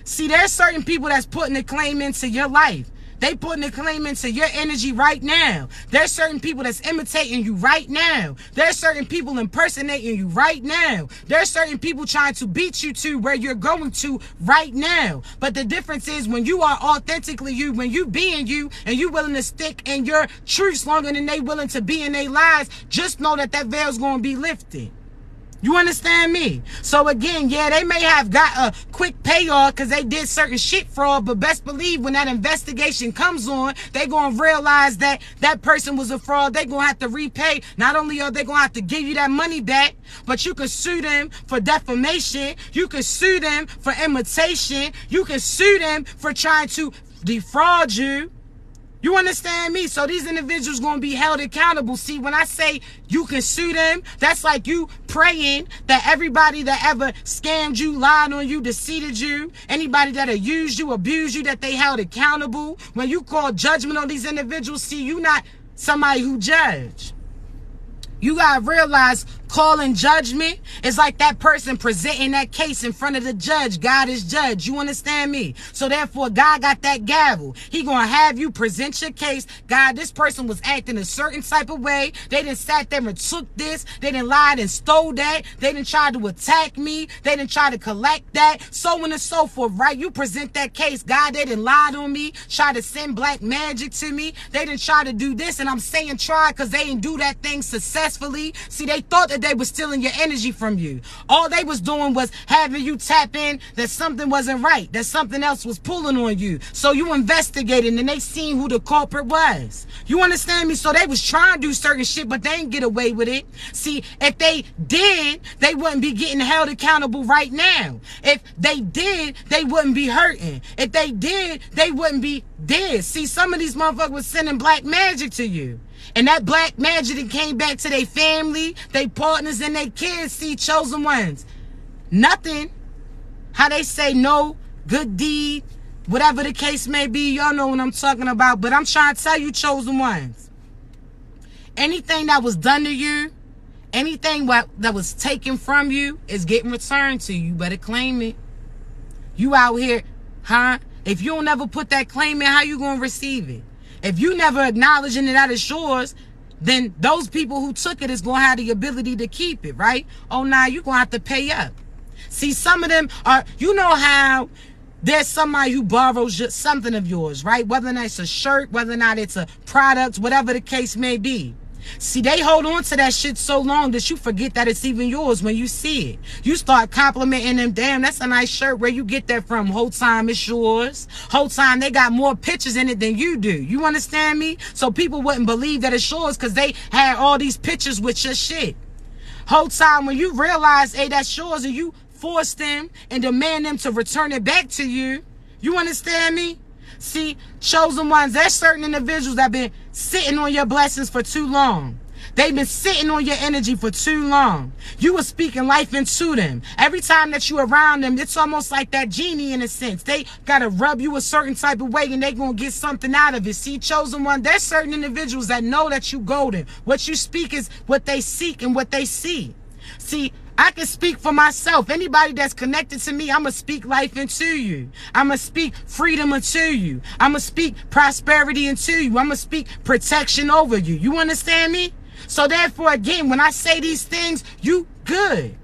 See, there's certain people that's putting a claim into your life. They putting a claim into your energy right now. There's certain people that's imitating you right now. There's certain people impersonating you right now. There's certain people trying to beat you to where you're going to right now. But the difference is when you are authentically you, when you being you, and you willing to stick in your truths longer than they willing to be in their lies, just know that veil's going to be lifted. You understand me? So again, yeah, they may have got a quick payoff because they did certain shit fraud, but best believe when that investigation comes on, they going to realize that that person was a fraud. They going to have to repay. Not only are they going to have to give you that money back, but you can sue them for defamation. You can sue them for imitation. You can sue them for trying to defraud you. You understand me? So these individuals going to be held accountable. See, when I say you can sue them, that's like you praying that everybody that ever scammed you, lied on you, deceived you, anybody that have used you, abused you, that they held accountable. When you call judgment on these individuals, see, you not somebody who judge. You got to realize calling judgment is like that person presenting that case in front of the judge. God is judge. You understand me? So therefore, God got that gavel. He going to have you present your case. God, this person was acting a certain type of way. They done sat there and took this. They done lied and stole that. They done tried to attack me. They done tried to collect that. So on and so forth, right? You present that case. God, they done lied on me. Tried to send black magic to me. They done tried to do this. And I'm saying try because they didn't do that thing successfully. See, they thought that they was stealing your energy from you. All they was doing was having you tap in that something wasn't right, that something else was pulling on you. So you investigated and they seen who the culprit was. You understand me? So they was trying to do certain shit, but they didn't get away with it. See, if they did, they wouldn't be getting held accountable right now. If they did, they wouldn't be hurting. If they did, they wouldn't be dead. See, some of these motherfuckers was sending black magic to you. And that black magic that came back to their family, their partners, and their kids. See, chosen ones. Nothing. How they say no good deed, whatever the case may be. Y'all know what I'm talking about. But I'm trying to tell you, chosen ones. Anything that was done to you, anything that was taken from you is getting returned to you. You better claim it. You out here, huh? If you don't ever put that claim in, how you going to receive it? If you never acknowledging that it's yours, then those people who took it is going to have the ability to keep it, right? Oh, now you're going to have to pay up. See, some of them are, you know how there's somebody who borrows something of yours, right? Whether or not it's a shirt, whether or not it's a product, whatever the case may be. See, they hold on to that shit so long that you forget that it's even yours when you see it. You start complimenting them. Damn, that's a nice shirt. Where you get that from? Whole time it's yours. Whole time they got more pictures in it than you do. You understand me? So people wouldn't believe that it's yours because they had all these pictures with your shit. Whole time when you realize, hey, that's yours, and you force them and demand them to return it back to you. You understand me? See, chosen ones, there's certain individuals that have been sitting on your blessings for too long. They've been sitting on your energy for too long. You were speaking life into them. Every time that you around them, it's almost like that genie in a sense. They got to rub you a certain type of way and they going to get something out of it. See, chosen one, there's certain individuals that know that you golden. What you speak is what they seek and what they see. See, I can speak for myself. Anybody that's connected to me, I'm going to speak life into you. I'm going to speak freedom into you. I'm going to speak prosperity into you. I'm going to speak protection over you. You understand me? So therefore, again, when I say these things, you good.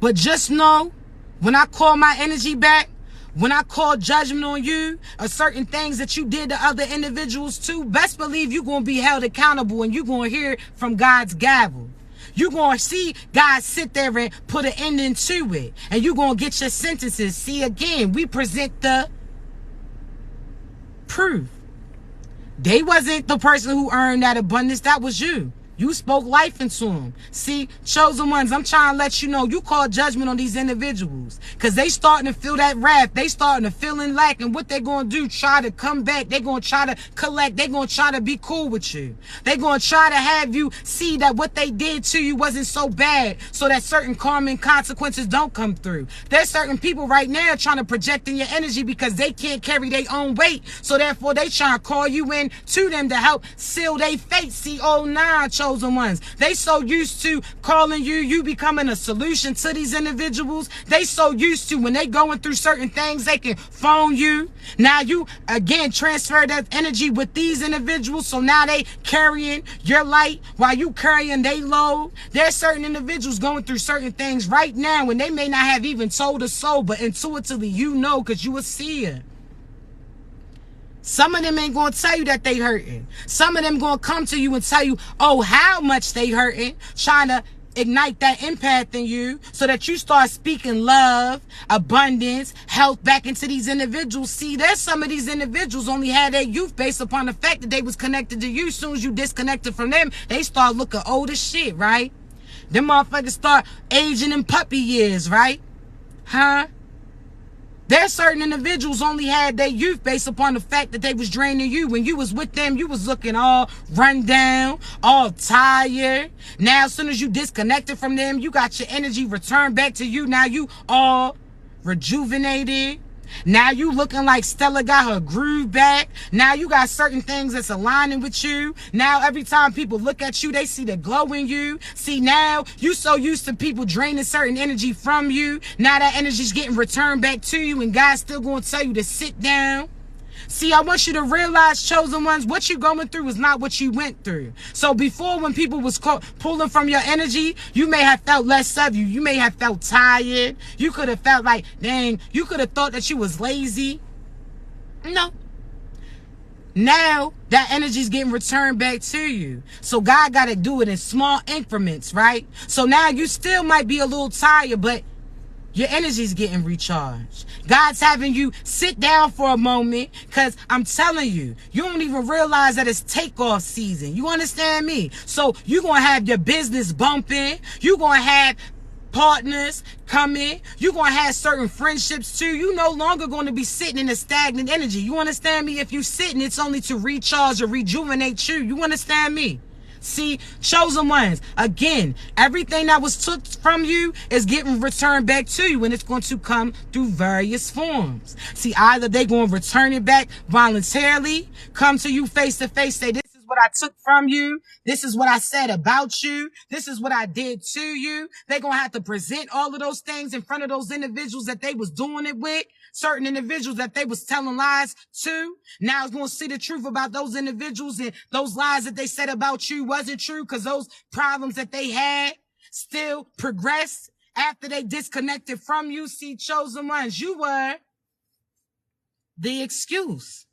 But just know, when I call my energy back, when I call judgment on you, or certain things that you did to other individuals too, best believe you're going to be held accountable and you're going to hear from God's gavel. You're going to see God sit there and put an ending to it. And you're going to get your sentences. See, again, we present the proof. They wasn't the person who earned that abundance. That was you. You spoke life into them. See, chosen ones, I'm trying to let you know, you call judgment on these individuals. Because they starting to feel that wrath. They starting to feel in lack. And what they're going to do, try to come back. They're going to try to collect. They're going to try to be cool with you. They're going to try to have you see that what they did to you wasn't so bad, so that certain karmic consequences don't come through. There's certain people right now trying to project in your energy because they can't carry their own weight. So therefore, they trying to call you in to them to help seal their fate. See, oh nah, chosen ones. They so used to calling you becoming a solution to these individuals. They so used to when they going through certain things, they can phone you. Now you, again, transfer that energy with these individuals. So now they carrying your light while you carrying they load. There's certain individuals going through certain things right now when they may not have even told a soul, but intuitively you know because you a seer. Some of them ain't going to tell you that they hurting. Some of them going to come to you and tell you, oh, how much they hurting, trying to ignite that empath in you so that you start speaking love, abundance, health back into these individuals. See, there's some of these individuals only had their youth based upon the fact that they was connected to you. As soon as you disconnected from them, they start looking old as shit, right? Them motherfuckers start aging in puppy years, right? Huh? There's certain individuals only had their youth based upon the fact that they was draining you. When you was with them, you was looking all run down, all tired. Now, as soon as you disconnected from them, you got your energy returned back to you. Now you all rejuvenated. Now you looking like Stella got her groove back. Now you got certain things that's aligning with you. Now every time people look at you, they see the glow in you. See, now you so used to people draining certain energy from you. Now that energy's getting returned back to you, and God's still going to tell you to sit down. See, I want you to realize, chosen ones, what you're going through is not what you went through. So before, when people was pulling from your energy, you may have felt less of you. You may have felt tired. You could have felt like, dang, you could have thought that you was lazy. No. Now that energy's getting returned back to you. So God got to do it in small increments, right? So now you still might be a little tired, but your energy's getting recharged. God's having you sit down for a moment, because I'm telling you, you don't even realize that it's takeoff season. You understand me? So you're going to have your business bumping. You're going to have partners coming. You're going to have certain friendships too. You're no longer going to be sitting in a stagnant energy. You understand me? If you're sitting, it's only to recharge or rejuvenate you. You understand me? See, chosen ones, again, everything that was took from you is getting returned back to you, and it's going to come through various forms. See, either they're going to return it back voluntarily, come to you face to face, say, this is what I took from you. This is what I said about you. This is what I did to you. They're going to have to present all of those things in front of those individuals that they was doing it with. Certain individuals that they was telling lies to. Now it's going to see the truth about those individuals, and those lies that they said about you wasn't true, because those problems that they had still progressed after they disconnected from you. See, chosen ones, you were the excuse.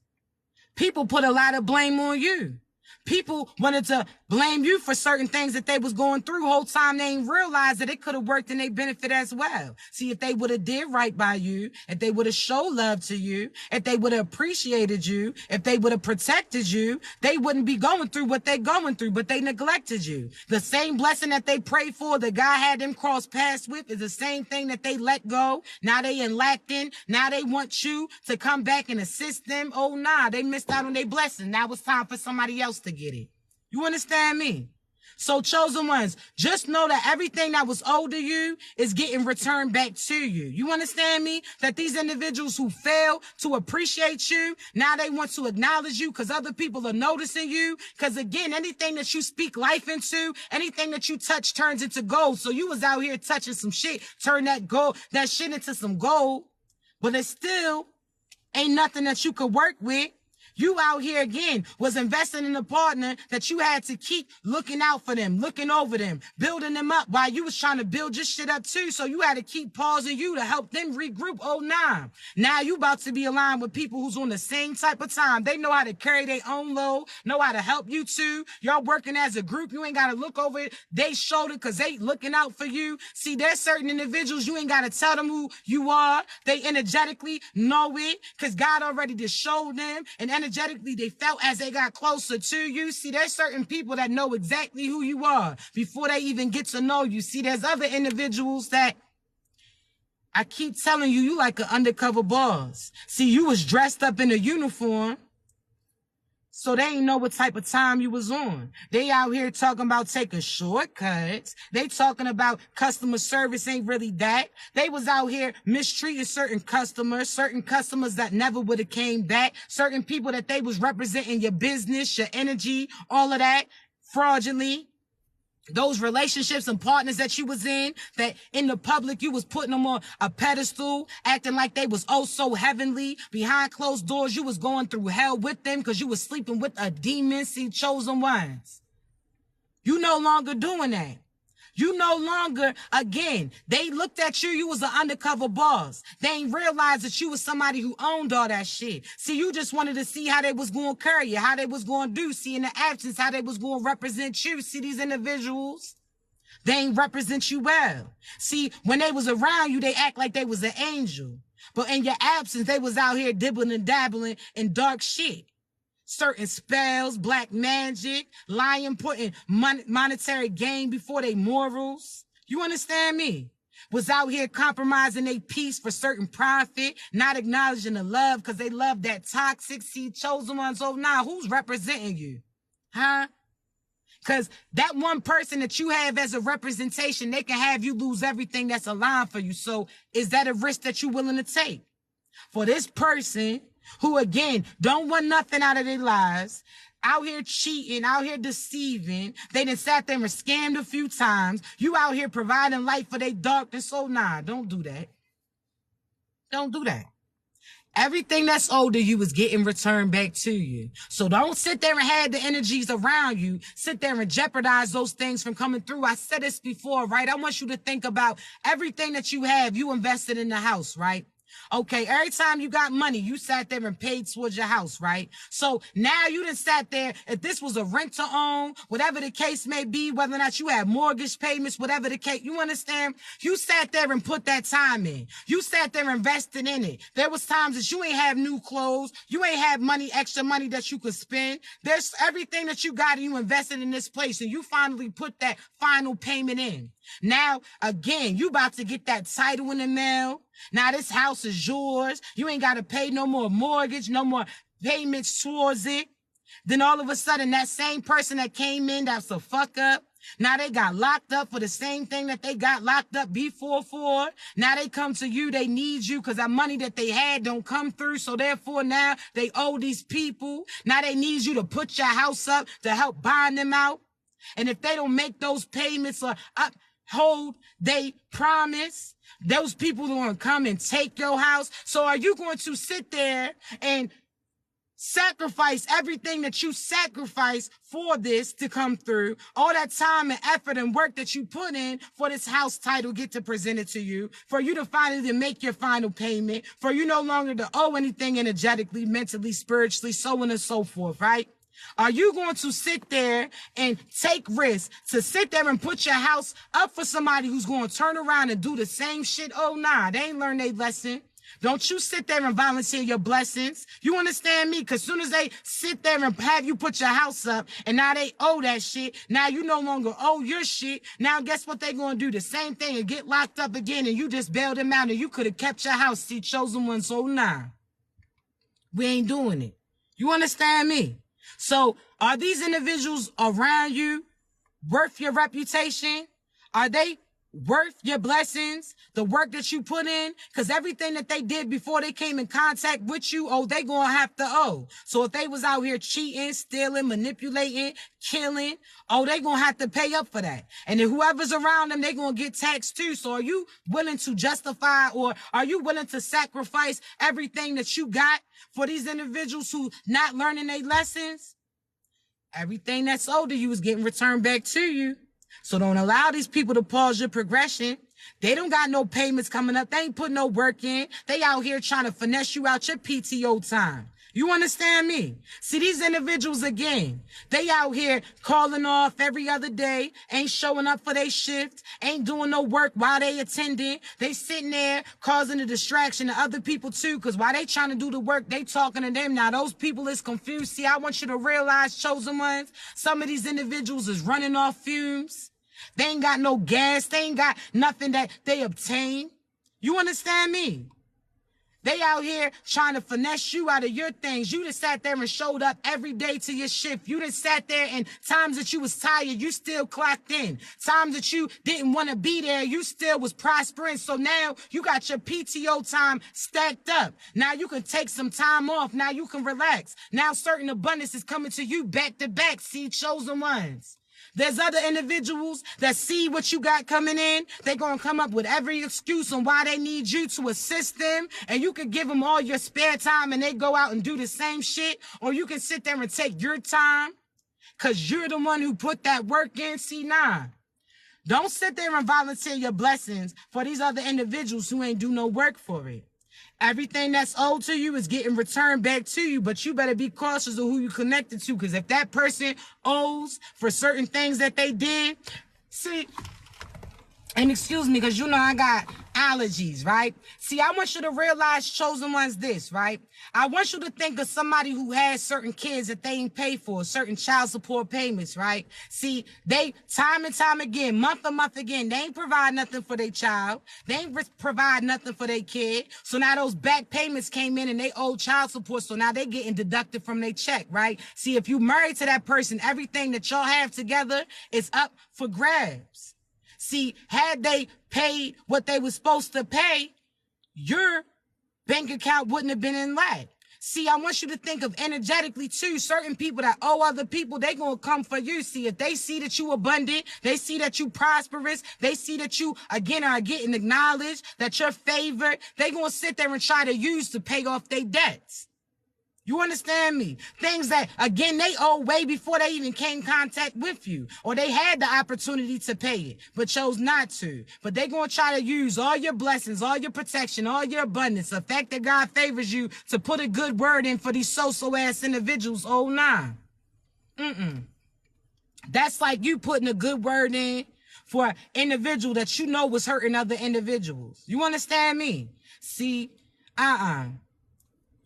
People put a lot of blame on you. People wanted to blame you for certain things that they was going through. Whole time they ain't realized that it could have worked in their benefit as well. See, if they would have did right by you, if they would have showed love to you, if they would have appreciated you, if they would have protected you, they wouldn't be going through what they're going through, but they neglected you. The same blessing that they prayed for, that God had them cross paths with, is the same thing that they let go. Now they in lacking. Now they want you to come back and assist them. Oh, nah, they missed out on their blessing. Now it's time for somebody else to get it. You understand me? So, chosen ones, just know that everything that was owed to you is getting returned back to you. You understand me? That these individuals who fail to appreciate you, now they want to acknowledge you because other people are noticing you. Because again, anything that you speak life into, anything that you touch turns into gold. So you was out here touching some shit, turn that shit into some gold, but it still ain't nothing that you could work with. You out here again was investing in a partner that you had to keep looking out for them, looking over them, building them up while you was trying to build your shit up too. So you had to keep pausing you to help them regroup. Oh, nah. Now you about to be aligned with people who's on the same type of time. They know how to carry their own load, know how to help you too. Y'all working as a group. You ain't got to look over it. They shoulder because they looking out for you. See, there's certain individuals you ain't got to tell them who you are. They energetically know it because God already just showed them, and energetically they felt as they got closer to you. See, there's certain people that know exactly who you are before they even get to know you. See, there's other individuals that I keep telling you, you like an undercover boss. See, you was dressed up in a uniform, so they ain't know what type of time you was on. They out here talking about taking shortcuts. They talking about customer service ain't really that. They was out here mistreating certain customers that never would have came back, certain people that they was representing your business, your energy, all of that, fraudulently. Those relationships and partners that you was in, that in the public, you was putting them on a pedestal, acting like they was oh so heavenly. Behind closed doors, you was going through hell with them because you was sleeping with a demon. See, chosen ones. You no longer doing that. You no longer, again, they looked at you, you was an undercover boss. They ain't realized that you was somebody who owned all that shit. See, you just wanted to see how they was going to carry you, how they was going to do. See, in the absence, how they was going to represent you. See, these individuals, they ain't represent you well. See, when they was around you, they act like they was an angel. But in your absence, they was out here dibbling and dabbling in dark shit. Certain spells, black magic, lying, putting monetary gain before they morals. You understand me? Was out here compromising their peace for certain profit, not acknowledging the love because they love that toxic, see, chosen ones. Oh, nah, who's representing you? Huh? Because that one person that you have as a representation, they can have you lose everything that's aligned for you. So is that a risk that you're willing to take? For this person who, again, don't want nothing out of their lives, out here cheating, out here deceiving, they done sat there and scammed a few times, you out here providing light for their darkness, so nah, don't do that. Don't do that. Everything that's older you is getting returned back to you. So don't sit there and have the energies around you, sit there and jeopardize those things from coming through. I said this before, right? I want you to think about everything that you have, you invested in the house, right? Okay, every time you got money, you sat there and paid towards your house, right? So now you done sat there, if this was a rent to own, whatever the case may be, whether or not you had mortgage payments, whatever the case, you understand? You sat there and put that time in. You sat there invested in it. There was times that you ain't have new clothes. You ain't have money, extra money that you could spend. There's everything that you got and you invested in this place, and you finally put that final payment in. Now, again, you about to get that title in the mail. Now this house is yours. You ain't got to pay no more mortgage, no more payments towards it. Then all of a sudden, that same person that came in, that's a fuck up. Now they got locked up for the same thing that they got locked up before for. Now they come to you, they need you because that money that they had don't come through. So therefore now they owe these people. Now they need you to put your house up to help bind them out. And if they don't make those payments or uphold they promise, those people are going to come and take your house. So are you going to sit there and sacrifice everything that you sacrificed for this to come through, all that time and effort and work that you put in for this house title get to present it to you, for you to finally make your final payment, for you no longer to owe anything energetically, mentally, spiritually, so on and so forth, right? Are you going to sit there and take risks to sit there and put your house up for somebody who's going to turn around and do the same shit? Oh, nah, they ain't learned their lesson. Don't you sit there and volunteer your blessings. You understand me? Because soon as they sit there and have you put your house up and now they owe that shit, now you no longer owe your shit. Now guess what they going to do? The same thing and get locked up again, and you just bailed them out and you could have kept your house. See, chosen one, so nah. We ain't doing it. You understand me? So are these individuals around you worth your reputation? Are they worth your blessings, the work that you put in, because everything that they did before they came in contact with you, oh, they gonna have to owe. So if they was out here cheating, stealing, manipulating, killing, oh, they gonna have to pay up for that. And then whoever's around them, they gonna get taxed too. So are you willing to justify, or are you willing to sacrifice everything that you got for these individuals who not learning their lessons? Everything that's owed to you is getting returned back to you. So don't allow these people to pause your progression. They don't got no payments coming up. They ain't put no work in. They out here trying to finesse you out your PTO time. You understand me? See, these individuals, again, they out here calling off every other day, ain't showing up for their shift, ain't doing no work while they attending. They sitting there causing a distraction to other people too, because while they trying to do the work, they talking to them. Now, those people is confused. See, I want you to realize, chosen ones, some of these individuals is running off fumes. They ain't got no gas. They ain't got nothing that they obtain. You understand me? They out here trying to finesse you out of your things. You just sat there and showed up every day to your shift. You just sat there, and times that you was tired, you still clocked in. Times that you didn't want to be there, you still was prospering. So now you got your PTO time stacked up. Now you can take some time off. Now you can relax. Now certain abundance is coming to you back to back. See, chosen ones. There's other individuals that see what you got coming in. They're going to come up with every excuse on why they need you to assist them. And you can give them all your spare time and they go out and do the same shit. Or you can sit there and take your time because you're the one who put that work in. See, nah. Don't sit there and volunteer your blessings for these other individuals who ain't do no work for it. Everything that's owed to you is getting returned back to you, but you better be cautious of who you connected to, because if that person owes for certain things that they did, see, and excuse me, because you know I got allergies, right? See, I want you to realize, chosen ones, this, right? I want you to think of somebody who has certain kids that they ain't pay for, certain child support payments, right? See, they, time and time again, month again, they ain't provide nothing for their child. They ain't provide nothing for their kid. So now those back payments came in and they owe child support. So now they getting deducted from their check, right? See, if you married to that person, everything that y'all have together is up for grabs. See, had they paid what they were supposed to pay, your bank account wouldn't have been in lack. See, I want you to think of energetically too. Certain people that owe other people, they gonna come for you. See, if they see that you abundant, they see that you prosperous, they see that you, again, are getting acknowledged, that you're favored, they gonna sit there and try to use to pay off their debts. You understand me? Things that, again, they owe way before they even came in contact with you. Or they had the opportunity to pay it, but chose not to. But they going to try to use all your blessings, all your protection, all your abundance, the fact that God favors you, to put a good word in for these so-ass individuals. Oh, nah. That's like you putting a good word in for an individual that you know was hurting other individuals. You understand me? See,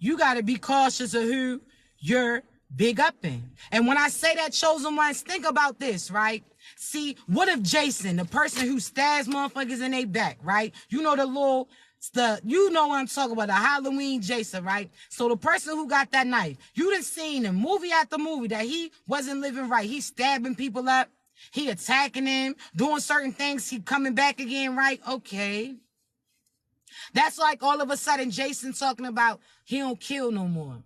you got to be cautious of who you're big up in. And when I say that, chosen ones, think about this, right? See, what if Jason, the person who stabs motherfuckers in their back, right? You know you know what I'm talking about, the Halloween Jason, right? So the person who got that knife, you done seen in movie after movie that he wasn't living right. He's stabbing people up. He attacking them, doing certain things. He coming back again, right? Okay. That's like all of a sudden Jason talking about he don't kill no more.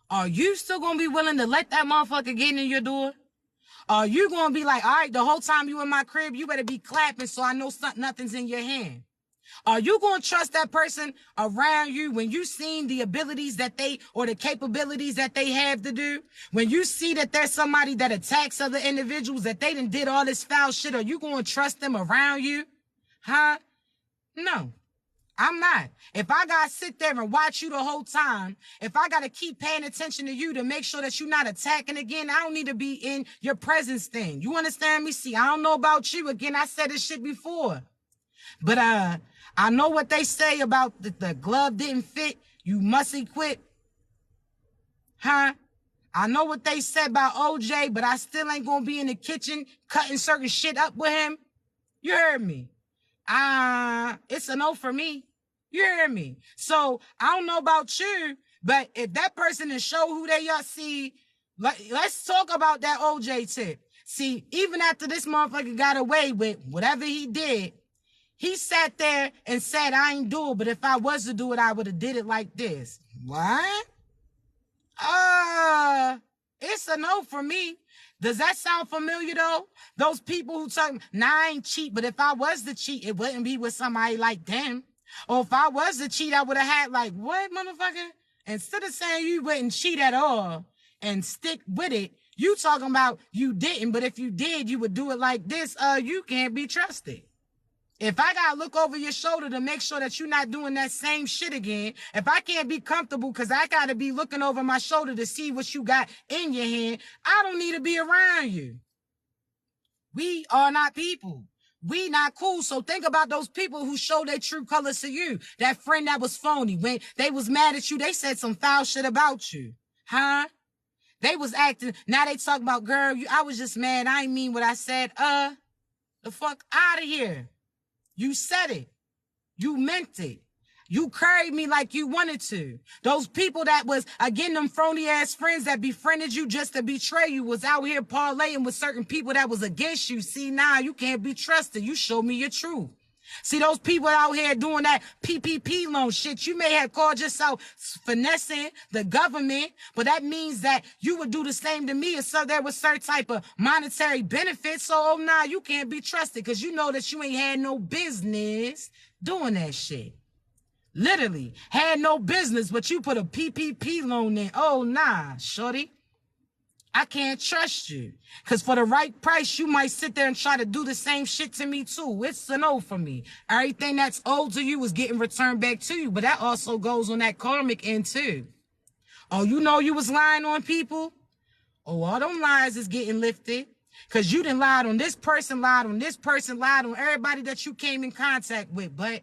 Are you still going to be willing to let that motherfucker get in your door? Are you going to be like, all right, the whole time you in my crib, you better be clapping so I know nothing's in your hand? Are you going to trust that person around you when you seen the abilities that or the capabilities that they have to do? When you see that there's somebody that attacks other individuals, that they done did all this foul shit, are you going to trust them around you? Huh? No. I'm not. If I got to sit there and watch you the whole time, if I got to keep paying attention to you to make sure that you're not attacking again, I don't need to be in your presence then. You understand me? See, I don't know about you. Again, I said this shit before. But I know what they say about the glove didn't fit. You must quit. Huh? I know what they said about OJ, but I still ain't going to be in the kitchen cutting certain shit up with him. You heard me? It's a no for me. You hear me? So I don't know about you, but if that person is show who they are, see, let's talk about that OJ tip. See, even after this motherfucker got away with whatever he did, he sat there and said, I ain't do it, but if I was to do it, I would have did it like this. What? It's a no for me. Does that sound familiar though? Those people who talk, nah, I ain't cheat, but if I was to cheat, it wouldn't be with somebody like them. Or if I was to cheat, I would have had like, what, motherfucker? Instead of saying you wouldn't cheat at all and stick with it, you talking about you didn't, but if you did, you would do it like this. You can't be trusted. If I gotta look over your shoulder to make sure that you're not doing that same shit again, if I can't be comfortable because I gotta be looking over my shoulder to see what you got in your hand, I don't need to be around you. We are not people. We not cool. So think about those people who show their true colors to you. That friend that was phony. When they was mad at you, they said some foul shit about you. Huh? They was acting. Now they talk about, girl, I was just mad. I ain't mean what I said. The fuck out of here. You said it. You meant it. You carried me like you wanted to. Those people that was, again, them phony ass friends that befriended you just to betray you was out here parlaying with certain people that was against you. See, now you can't be trusted. You show me your truth. See, those people out here doing that PPP loan shit, you may have called yourself finessing the government, but that means that you would do the same to me if so there was certain type of monetary benefits. So, nah, you can't be trusted because you know that you ain't had no business doing that shit. Literally, had no business, but you put a PPP loan in. Oh, nah, shorty. I can't trust you. Because for the right price, you might sit there and try to do the same shit to me too. It's a no for me. Everything that's owed to you is getting returned back to you. But that also goes on that karmic end too. Oh, you know you was lying on people? Oh, all them lies is getting lifted. Because you done lied on this person, lied on this person, lied on everybody that you came in contact with. But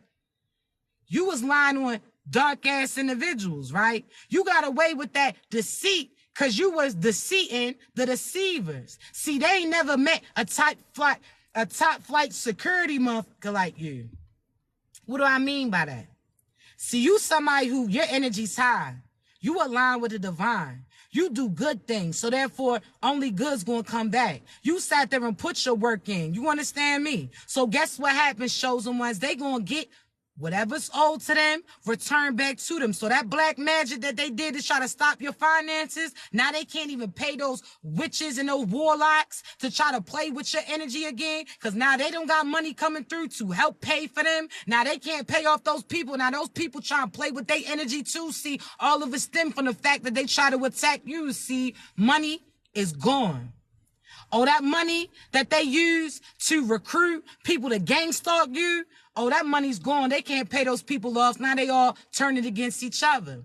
you was lying on dark-ass individuals, right? You got away with that deceit because you was deceiving the deceivers. See, they ain't never met a top flight security motherfucker like you. What do I mean by that? See, you somebody who your energy's high. You align with the divine. You do good things, so therefore only good's gonna come back. You sat there and put your work in. You understand me? So guess what happens, chosen ones? They gonna get whatever's owed to them, return back to them. So that black magic that they did to try to stop your finances, now they can't even pay those witches and those warlocks to try to play with your energy again. Because now they don't got money coming through to help pay for them. Now they can't pay off those people. Now those people trying to play with their energy too. See, all of it stem from the fact that they try to attack you. See, money is gone. Oh, that money that they use to recruit people to gang stalk you, oh, that money's gone. They can't pay those people off. Now they all turn it against each other.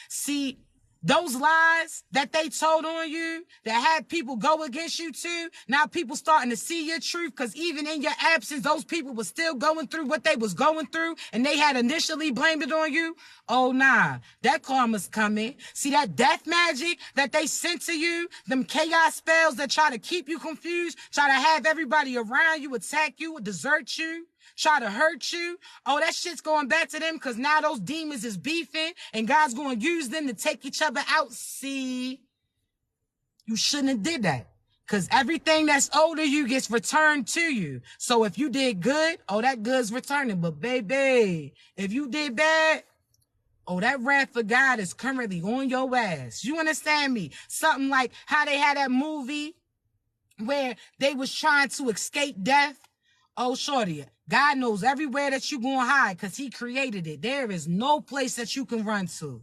See, those lies that they told on you, that had people go against you too, now people starting to see your truth because even in your absence, those people were still going through what they was going through and they had initially blamed it on you. Oh, nah, that karma's coming. See, that death magic that they sent to you, them chaos spells that try to keep you confused, try to have everybody around you, attack you, desert you, try to hurt you. Oh, that shit's going back to them because now those demons is beefing and God's going to use them to take each other out. See, you shouldn't have did that because everything that's owed to you gets returned to you. So if you did good, oh, that good's returning. But baby, if you did bad, oh, that wrath of God is currently on your ass. You understand me? Something like how they had that movie where they was trying to escape death. Oh, shorty, God knows everywhere that you gonna hide because he created it. There is no place that you can run to.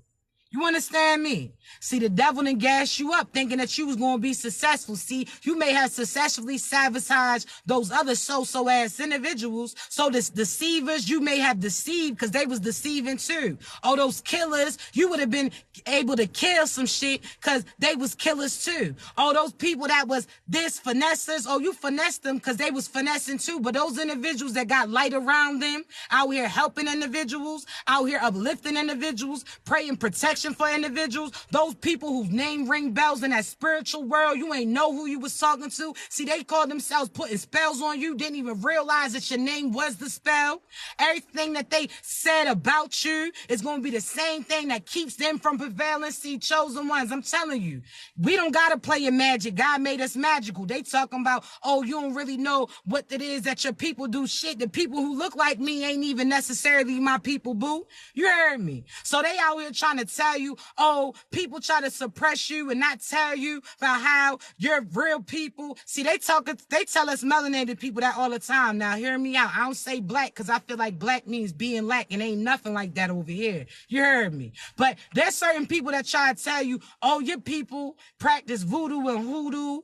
You understand me? See, the devil done gas you up thinking that you was going to be successful. See, you may have successfully sabotaged those other so-so ass individuals. So the deceivers, you may have deceived because they was deceiving too. Oh, those killers, you would have been able to kill some shit because they was killers too. Oh, those people that was this finessers, oh, you finessed them because they was finessing too. But those individuals that got light around them, out here helping individuals, out here uplifting individuals, praying protection protection for individuals, those people whose name ring bells in that spiritual world, you ain't know who you was talking to. See, they call themselves putting spells on you, didn't even realize that your name was the spell. Everything that they said about you is going to be the same thing that keeps them from prevailing. See, chosen ones, I'm telling you, we don't got to play your magic. God made us magical. They talking about, oh, you don't really know what it is that your people do. Shit, the people who look like me ain't even necessarily my people, boo. You heard me. So they out here trying to tell you, oh, people try to suppress you and not tell you about how you're real people. See, they tell us melanated people that all the time. Now, hear me out. I don't say black because I feel like black means being lack, and ain't nothing like that over here. You heard me. But there's certain people that try to tell you, oh, your people practice voodoo and hoodoo.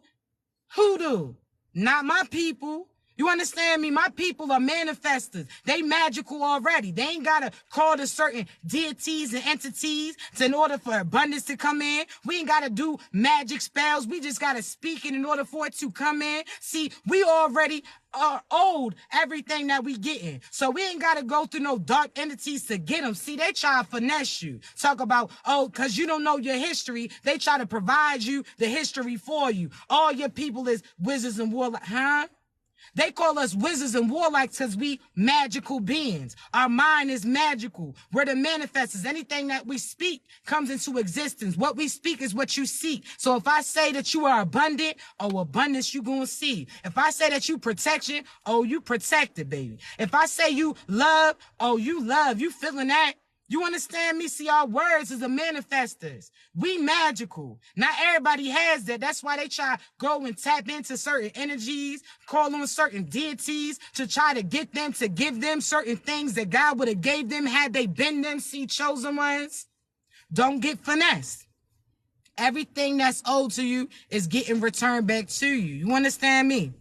Hoodoo. Not my people. You understand me? My people are manifestors. They magical already. They ain't got to call to certain deities and entities in order for abundance to come in. We ain't got to do magic spells. We just got to speak it in order for it to come in. See, we already are owed everything that we getting. So we ain't got to go through no dark entities to get them. See, they try to finesse you. Talk about, oh, because you don't know your history. They try to provide you the history for you. All your people is wizards and warlocks. Huh? They call us wizards and warlocks because we magical beings. Our mind is magical. We're the manifestors. Anything that we speak comes into existence. What we speak is what you seek. So if I say that you are abundant, oh, abundance you gonna see. If I say that you protection, oh, you protected, baby. If I say you love, oh, you love. You feeling that? You understand me? See, our words is the manifestors. We magical. Not everybody has that. That's why they try to go and tap into certain energies, call on certain deities to try to get them to give them certain things that God would have gave them had they been them. See, chosen ones, don't get finessed. Everything that's owed to you is getting returned back to you. You understand me?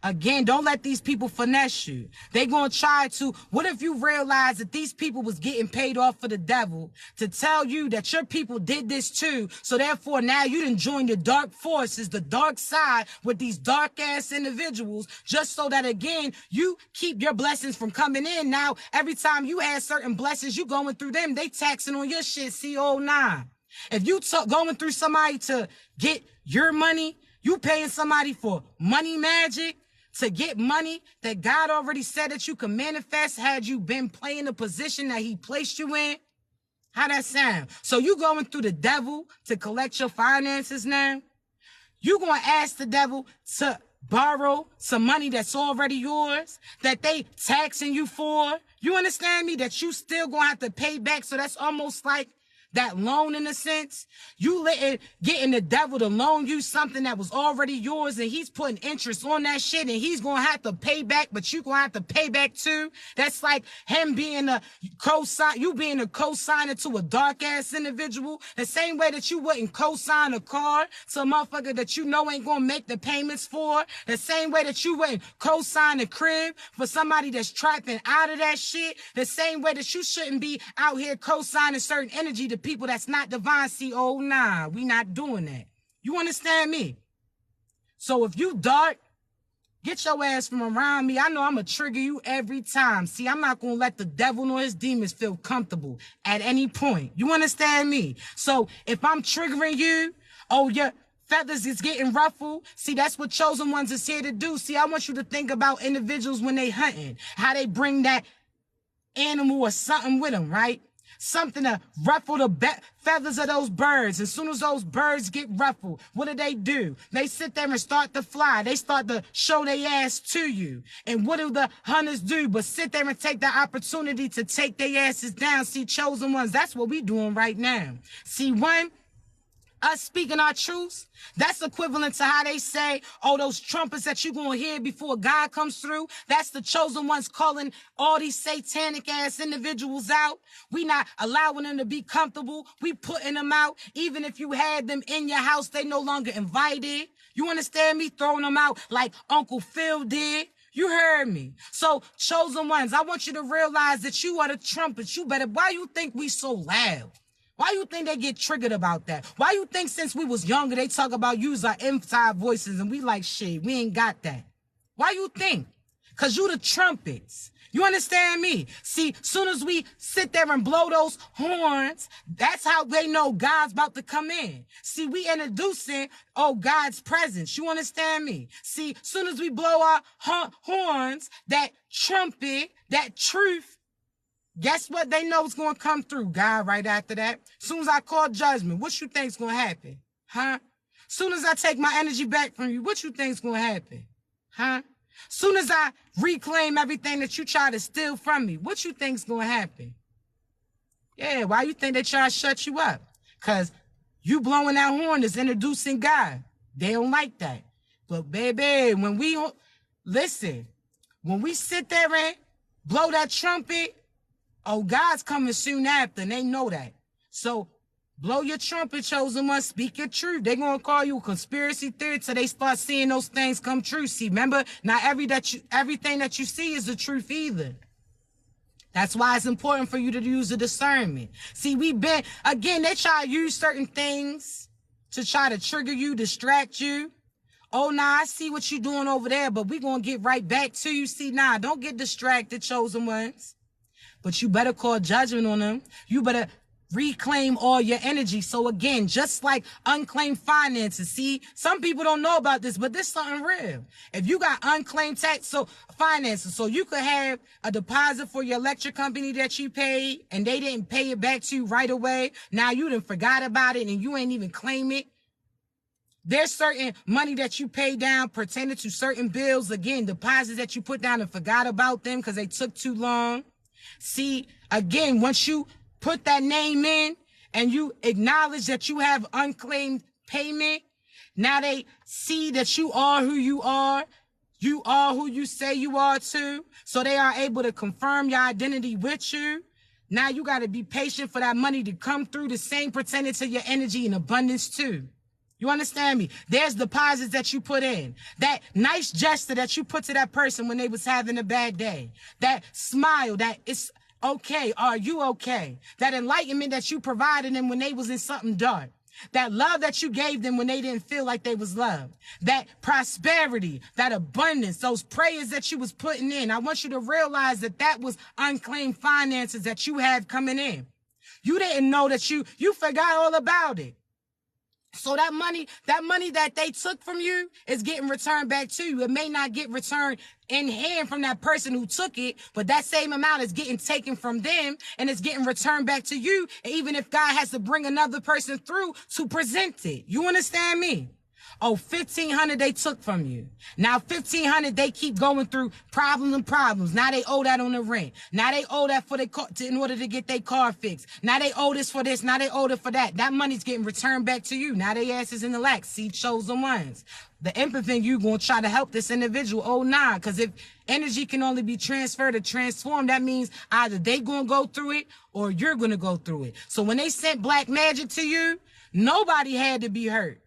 Again, don't let these people finesse you. They gonna try to, what if you realize that these people was getting paid off for the devil to tell you that your people did this too, so therefore now you done join the dark forces, the dark side with these dark ass individuals, just so that again, you keep your blessings from coming in. Now, every time you have certain blessings, you going through them, they taxing on your shit, see, oh nah. If you going through somebody to get your money, you paying somebody for money magic, to get money that God already said that you can manifest had you been playing the position that he placed you in. How that sound? So you going through the devil to collect your finances now? You going to ask the devil to borrow some money that's already yours, that they taxing you for? You understand me? That you still going to have to pay back. So that's almost like that loan in a sense. You getting the devil to loan you something that was already yours, and he's putting interest on that shit, and he's going to have to pay back, but you going to have to pay back too. That's like him being a co-sign, you being a co-signer to a dark ass individual. The same way that you wouldn't co-sign a car to a motherfucker that you know ain't going to make the payments for. The same way that you wouldn't co-sign a crib for somebody that's trapping out of that shit. The same way that you shouldn't be out here co-signing certain energy to people that's not divine. See, oh nah, we not doing that. You understand me? So if you dark, get your ass from around me. I know I'm gonna trigger you every time. See, I'm not gonna let the devil nor his demons feel comfortable at any point. You understand me? So if I'm triggering you, oh, your feathers is getting ruffled. See, that's what chosen ones is here to do. See, I want you to think about individuals when they hunting, how they bring that animal or something with them, right? Something to ruffle the feathers of those birds. As soon as those birds get ruffled, what do? They sit there and start to fly. They start to show their ass to you. And what do the hunters do but sit there and take the opportunity to take their asses down? See, chosen ones, that's what we doing right now. See, us speaking our truths, that's equivalent to how they say, oh, those trumpets that you're going to hear before God comes through, that's the chosen ones calling all these satanic ass individuals out. We not allowing them to be comfortable. We putting them out. Even if you had them in your house, they no longer invited. You understand me? Throwing them out like Uncle Phil did. You heard me. So, chosen ones, I want you to realize that you are the trumpets. You better, why you think we so loud? Why you think they get triggered about that? Why you think since we was younger, they talk about use our inside voices and we like, shit, we ain't got that? Why you think? Because you the trumpets. You understand me? See, soon as we sit there and blow those horns, that's how they know God's about to come in. See, we introducing, God's presence. You understand me? See, soon as we blow our horns, that trumpet, that truth, guess what they know is going to come through? God right after that. Soon as I call judgment, what you think's going to happen? Huh? Soon as I take my energy back from you, what you think's going to happen? Huh? Soon as I reclaim everything that you try to steal from me, what you think's going to happen? Yeah, why you think they try to shut you up? Because you blowing that horn is introducing God. They don't like that. But baby, when we sit there and blow that trumpet, God's coming soon after, and they know that. So blow your trumpet, chosen one, speak your truth. They're going to call you a conspiracy theory till they start seeing those things come true. See, remember, not everything that you see is the truth either. That's why it's important for you to use the discernment. See, again, they try to use certain things to try to trigger you, distract you. Oh, nah, I see what you're doing over there, but we're going to get right back to you. See, nah, don't get distracted, chosen ones. But you better call judgment on them. You better reclaim all your energy. So again, just like unclaimed finances. See, some people don't know about this, but this is something real. If you got unclaimed finances, so you could have a deposit for your electric company that you paid and they didn't pay it back to you right away. Now you done forgot about it and you ain't even claim it. There's certain money that you pay down pertaining to certain bills. Again, deposits that you put down and forgot about them because they took too long. See, again, once you put that name in and you acknowledge that you have unclaimed payment, now they see that you are who you are. You are who you say you are too. So they are able to confirm your identity with you. Now you got to be patient for that money to come through, the same pertaining to your energy in abundance too. You understand me? There's deposits that you put in. That nice gesture that you put to that person when they was having a bad day. That smile, that it's okay. Are you okay? That enlightenment that you provided them when they was in something dark. That love that you gave them when they didn't feel like they was loved. That prosperity, that abundance, those prayers that you was putting in. I want you to realize that that was unclaimed finances that you had coming in. You didn't know that you forgot all about it. So that money that they took from you is getting returned back to you. It may not get returned in hand from that person who took it, but that same amount is getting taken from them and it's getting returned back to you. And even if God has to bring another person through to present it. You understand me? Oh, $1,500 they took from you. Now $1,500 they keep going through problems. Now they owe that on the rent. Now they owe that for their car in order to get their car fixed. Now they owe this for this. Now they owe it for that. That money's getting returned back to you. Now they asses in the lack. See, chosen ones. The empathy you gonna try to help this individual. Oh, nah, because if energy can only be transferred or transformed, that means either they gonna go through it or you're gonna go through it. So when they sent black magic to you, nobody had to be hurt.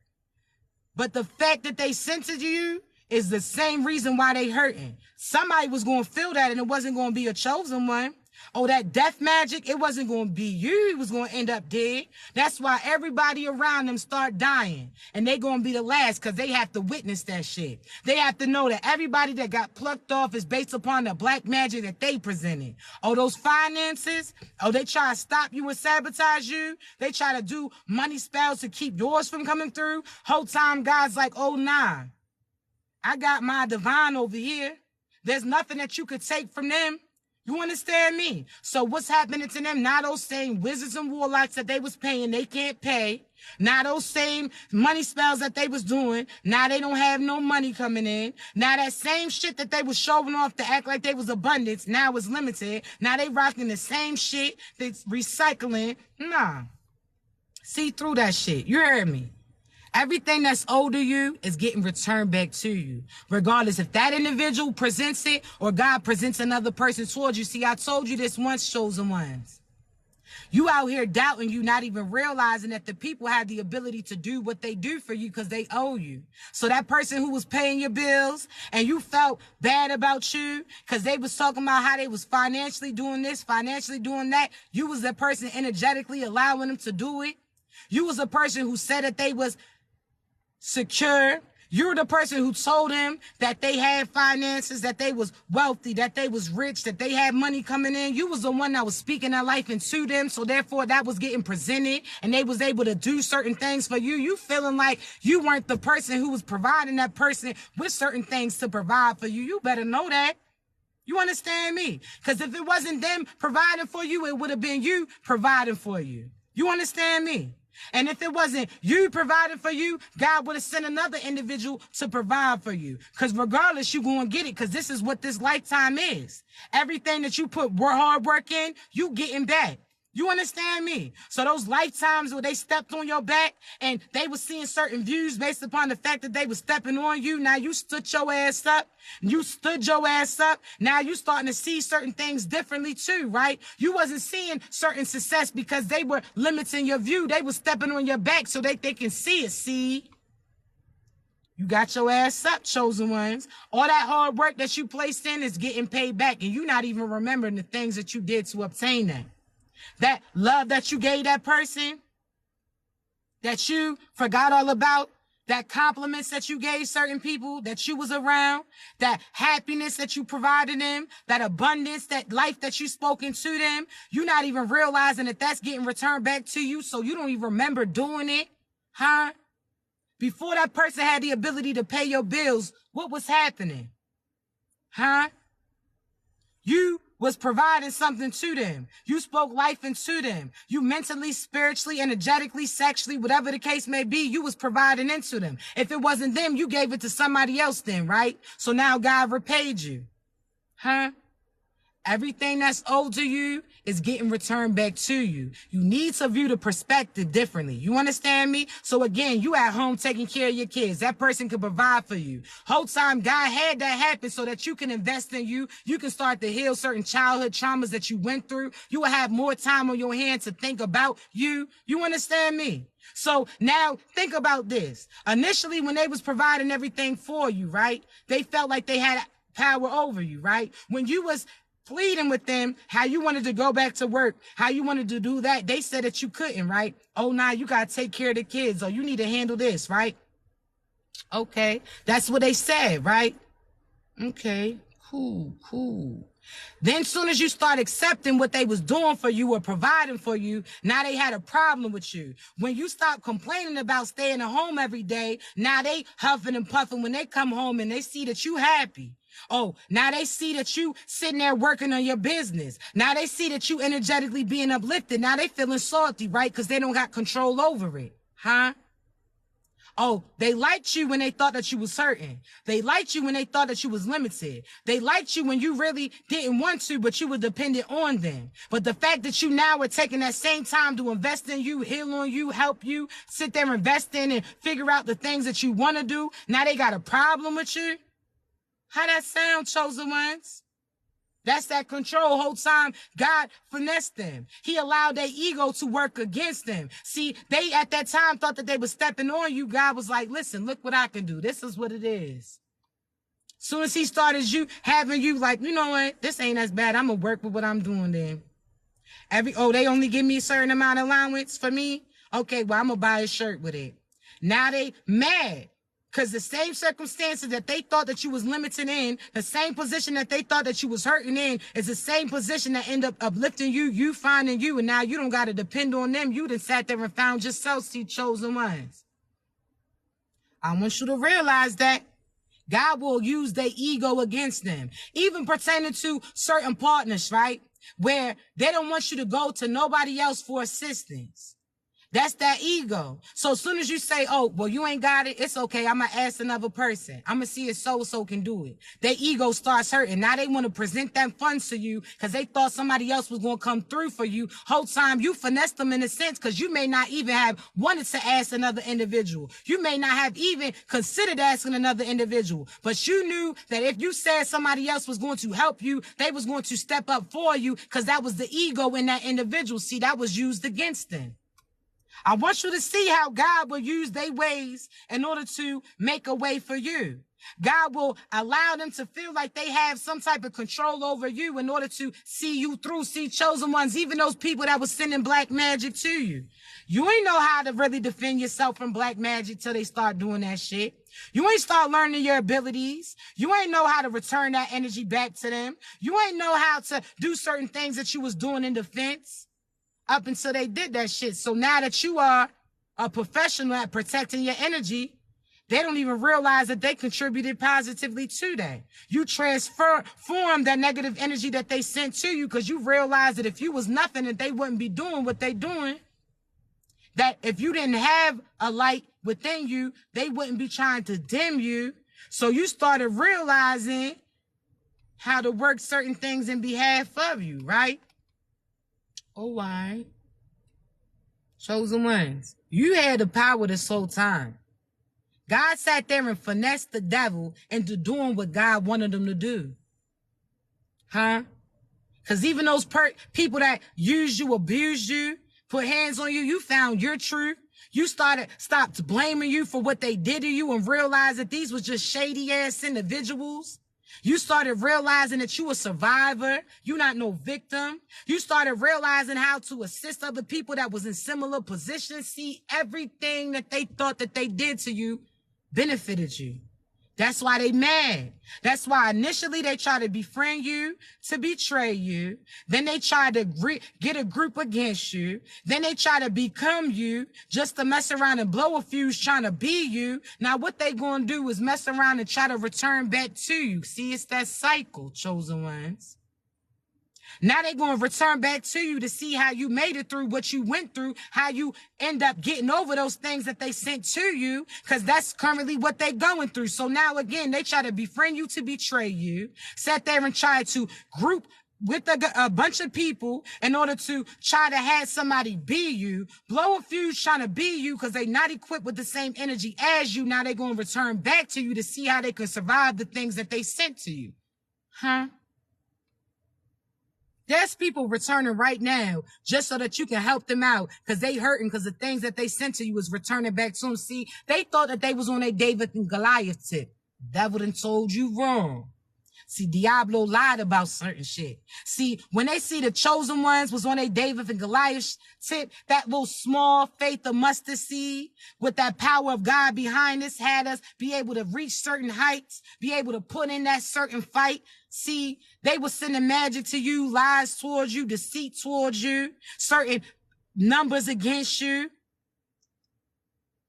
But the fact that they sent it to you is the same reason why they hurting. Somebody was going to feel that and it wasn't going to be a chosen one. Oh, that death magic, it wasn't going to be you. It was going to end up dead. That's why everybody around them start dying. And they going to be the last because they have to witness that shit. They have to know that everybody that got plucked off is based upon the black magic that they presented. Oh, those finances, they try to stop you and sabotage you. They try to do money spells to keep yours from coming through. Whole time God's like, oh, nah. I got my divine over here. There's nothing that you could take from them. You understand me? So what's happening to them? Now those same wizards and warlocks that they was paying, they can't pay. Now those same money spells that they was doing, now they don't have no money coming in. Now that same shit that they was showing off to act like they was abundance, now it's limited. Now they rocking the same shit that's recycling. Nah. See through that shit. You heard me? Everything that's owed to you is getting returned back to you. Regardless if that individual presents it or God presents another person towards you. See, I told you this once, chosen ones. You out here doubting you, not even realizing that the people have the ability to do what they do for you because they owe you. So that person who was paying your bills and you felt bad about you because they was talking about how they was financially doing this, financially doing that. You was that person energetically allowing them to do it. You was a person who said that they was secure. You're the person who told them that they had finances, that they was wealthy, that they was rich, that they had money coming in. You was the one that was speaking that life into them. So therefore that was getting presented and they was able to do certain things for you. You feeling like you weren't the person who was providing that person with certain things to provide for you. You better know that. You understand me? Because if it wasn't them providing for you, it would have been you providing for you. You understand me? And if it wasn't you providing for you, God would have sent another individual to provide for you. Because regardless, you're going to get it, because this is what this lifetime is. Everything that you put hard work in, you getting back. You understand me? So those lifetimes where they stepped on your back and they were seeing certain views based upon the fact that they were stepping on you. Now you stood your ass up. You stood your ass up. Now you starting to see certain things differently too, right? You wasn't seeing certain success because they were limiting your view. They were stepping on your back so they can see it. See? You got your ass up, chosen ones. All that hard work that you placed in is getting paid back, and you're not even remembering the things that you did to obtain that. That love that you gave that person, that you forgot all about, that compliments that you gave certain people that you was around, that happiness that you provided them, that abundance, that life that you spoke into them, you're not even realizing that that's getting returned back to you, so you don't even remember doing it, huh? Before that person had the ability to pay your bills, what was happening, huh? You was providing something to them. You spoke life into them. You mentally, spiritually, energetically, sexually, whatever the case may be, you was providing into them. If it wasn't them, you gave it to somebody else then, right? So now God repaid you. Huh? Everything that's owed to you is getting returned back to you. You need to view the perspective differently. You understand me? So again, you at home taking care of your kids. That person can provide for you. Whole time God had that happen so that you can invest in you. You can start to heal certain childhood traumas that you went through. You will have more time on your hands to think about you. You understand me? So now think about this. Initially, when they was providing everything for you, right? They felt like they had power over you, right? When you was pleading with them how you wanted to go back to work, how you wanted to do that, they said that you couldn't, right? Oh, now you got to take care of the kids, or you need to handle this, right? Okay, that's what they said, right? Okay, cool. Then soon as you start accepting what they was doing for you or providing for you, now they had a problem with you. When you stop complaining about staying at home every day, now they huffing and puffing when they come home and they see that you happy. Oh, now they see that you sitting there working on your business. Now they see that you energetically being uplifted. Now they feeling salty, right? Because they don't got control over it. Huh? Oh, they liked you when they thought that you was hurting. They liked you when they thought that you was limited. They liked you when you really didn't want to, but you were dependent on them. But the fact that you now are taking that same time to invest in you, heal on you, help you, sit there, invest in and figure out the things that you want to do, now they got a problem with you? How that sound, chosen ones? That's that control. Whole time God finessed them. He allowed their ego to work against them. See, they at that time thought that they were stepping on you. God was like, listen, look what I can do. This is what it is. Soon as he started having you like, you know what? This ain't as bad. I'm going to work with what I'm doing then. They only give me a certain amount of allowance for me. Okay, well, I'm going to buy a shirt with it. Now they mad. Because the same circumstances that they thought that you was limited in, the same position that they thought that you was hurting in, is the same position that end up uplifting you, you finding you, and now you don't got to depend on them. You done sat there and found yourself, see, chosen ones. I want you to realize that God will use their ego against them, even pertaining to certain partners, right? Where they don't want you to go to nobody else for assistance. That's that ego. So as soon as you say, oh, well, you ain't got it, it's okay. I'm going to ask another person. I'm going to see if so-so can do it. Their ego starts hurting. Now they want to present them funds to you because they thought somebody else was going to come through for you. Whole time you finessed them in a sense because you may not even have wanted to ask another individual. You may not have even considered asking another individual. But you knew that if you said somebody else was going to help you, they was going to step up for you because that was the ego in that individual. See, that was used against them. I want you to see how God will use their ways in order to make a way for you. God will allow them to feel like they have some type of control over you in order to see you through, see chosen ones, even those people that were sending black magic to you. You ain't know how to really defend yourself from black magic till they start doing that shit. You ain't start learning your abilities. You ain't know how to return that energy back to them. You ain't know how to do certain things that you was doing in defense up until they did that shit. So now that you are a professional at protecting your energy, they don't even realize that they contributed positively to that. You transform that negative energy that they sent to you because you realize that if you was nothing, that they wouldn't be doing what they doing. That if you didn't have a light within you, they wouldn't be trying to dim you. So you started realizing how to work certain things in behalf of you, right? Oh, why? Chosen ones. You had the power this whole time. God sat there and finessed the devil into doing what God wanted them to do. Huh? Because even those people that used you, abused you, put hands on you, you found your truth. You stopped blaming you for what they did to you and realized that these was just shady ass individuals. You started realizing that you a survivor. You're not no victim. You started realizing how to assist other people that was in similar positions. See, everything that they thought that they did to you benefited you. That's why they mad. That's why initially they try to befriend you, to betray you. Then they try to get a group against you. Then they try to become you just to mess around and blow a fuse trying to be you. Now what they gonna do is mess around and try to return back to you. See, it's that cycle, chosen ones. Now they're going to return back to you to see how you made it through what you went through, how you end up getting over those things that they sent to you, because that's currently what they're going through. So now, again, they try to befriend you to betray you, sat there and try to group with a bunch of people in order to try to have somebody be you, blow a fuse trying to be you because they're not equipped with the same energy as you. Now they're going to return back to you to see how they can survive the things that they sent to you. Huh? There's people returning right now just so that you can help them out because they hurting because the things that they sent to you is returning back to them. See, they thought that they was on a David and Goliath tip. Devil done told you wrong. See, Diablo lied about certain shit. See, when they see the chosen ones was on a David and Goliath tip, that little small faith of mustard seed with that power of God behind us had us be able to reach certain heights, be able to put in that certain fight. See, they were sending magic to you, lies towards you, deceit towards you, certain numbers against you.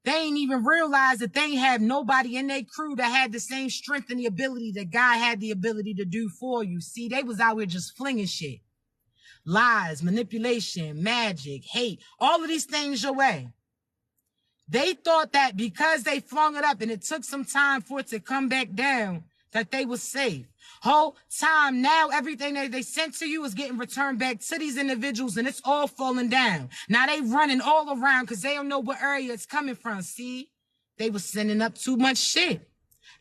They ain't even realize that they ain't have nobody in their crew that had the same strength and the ability that God had the ability to do for you. See, they was out here just flinging shit. Lies, manipulation, magic, hate, all of these things your way. They thought that because they flung it up and it took some time for it to come back down, that they was safe. Whole time now, everything that they sent to you is getting returned back to these individuals and it's all falling down. Now they running all around because they don't know what area it's coming from. See, they was sending up too much shit.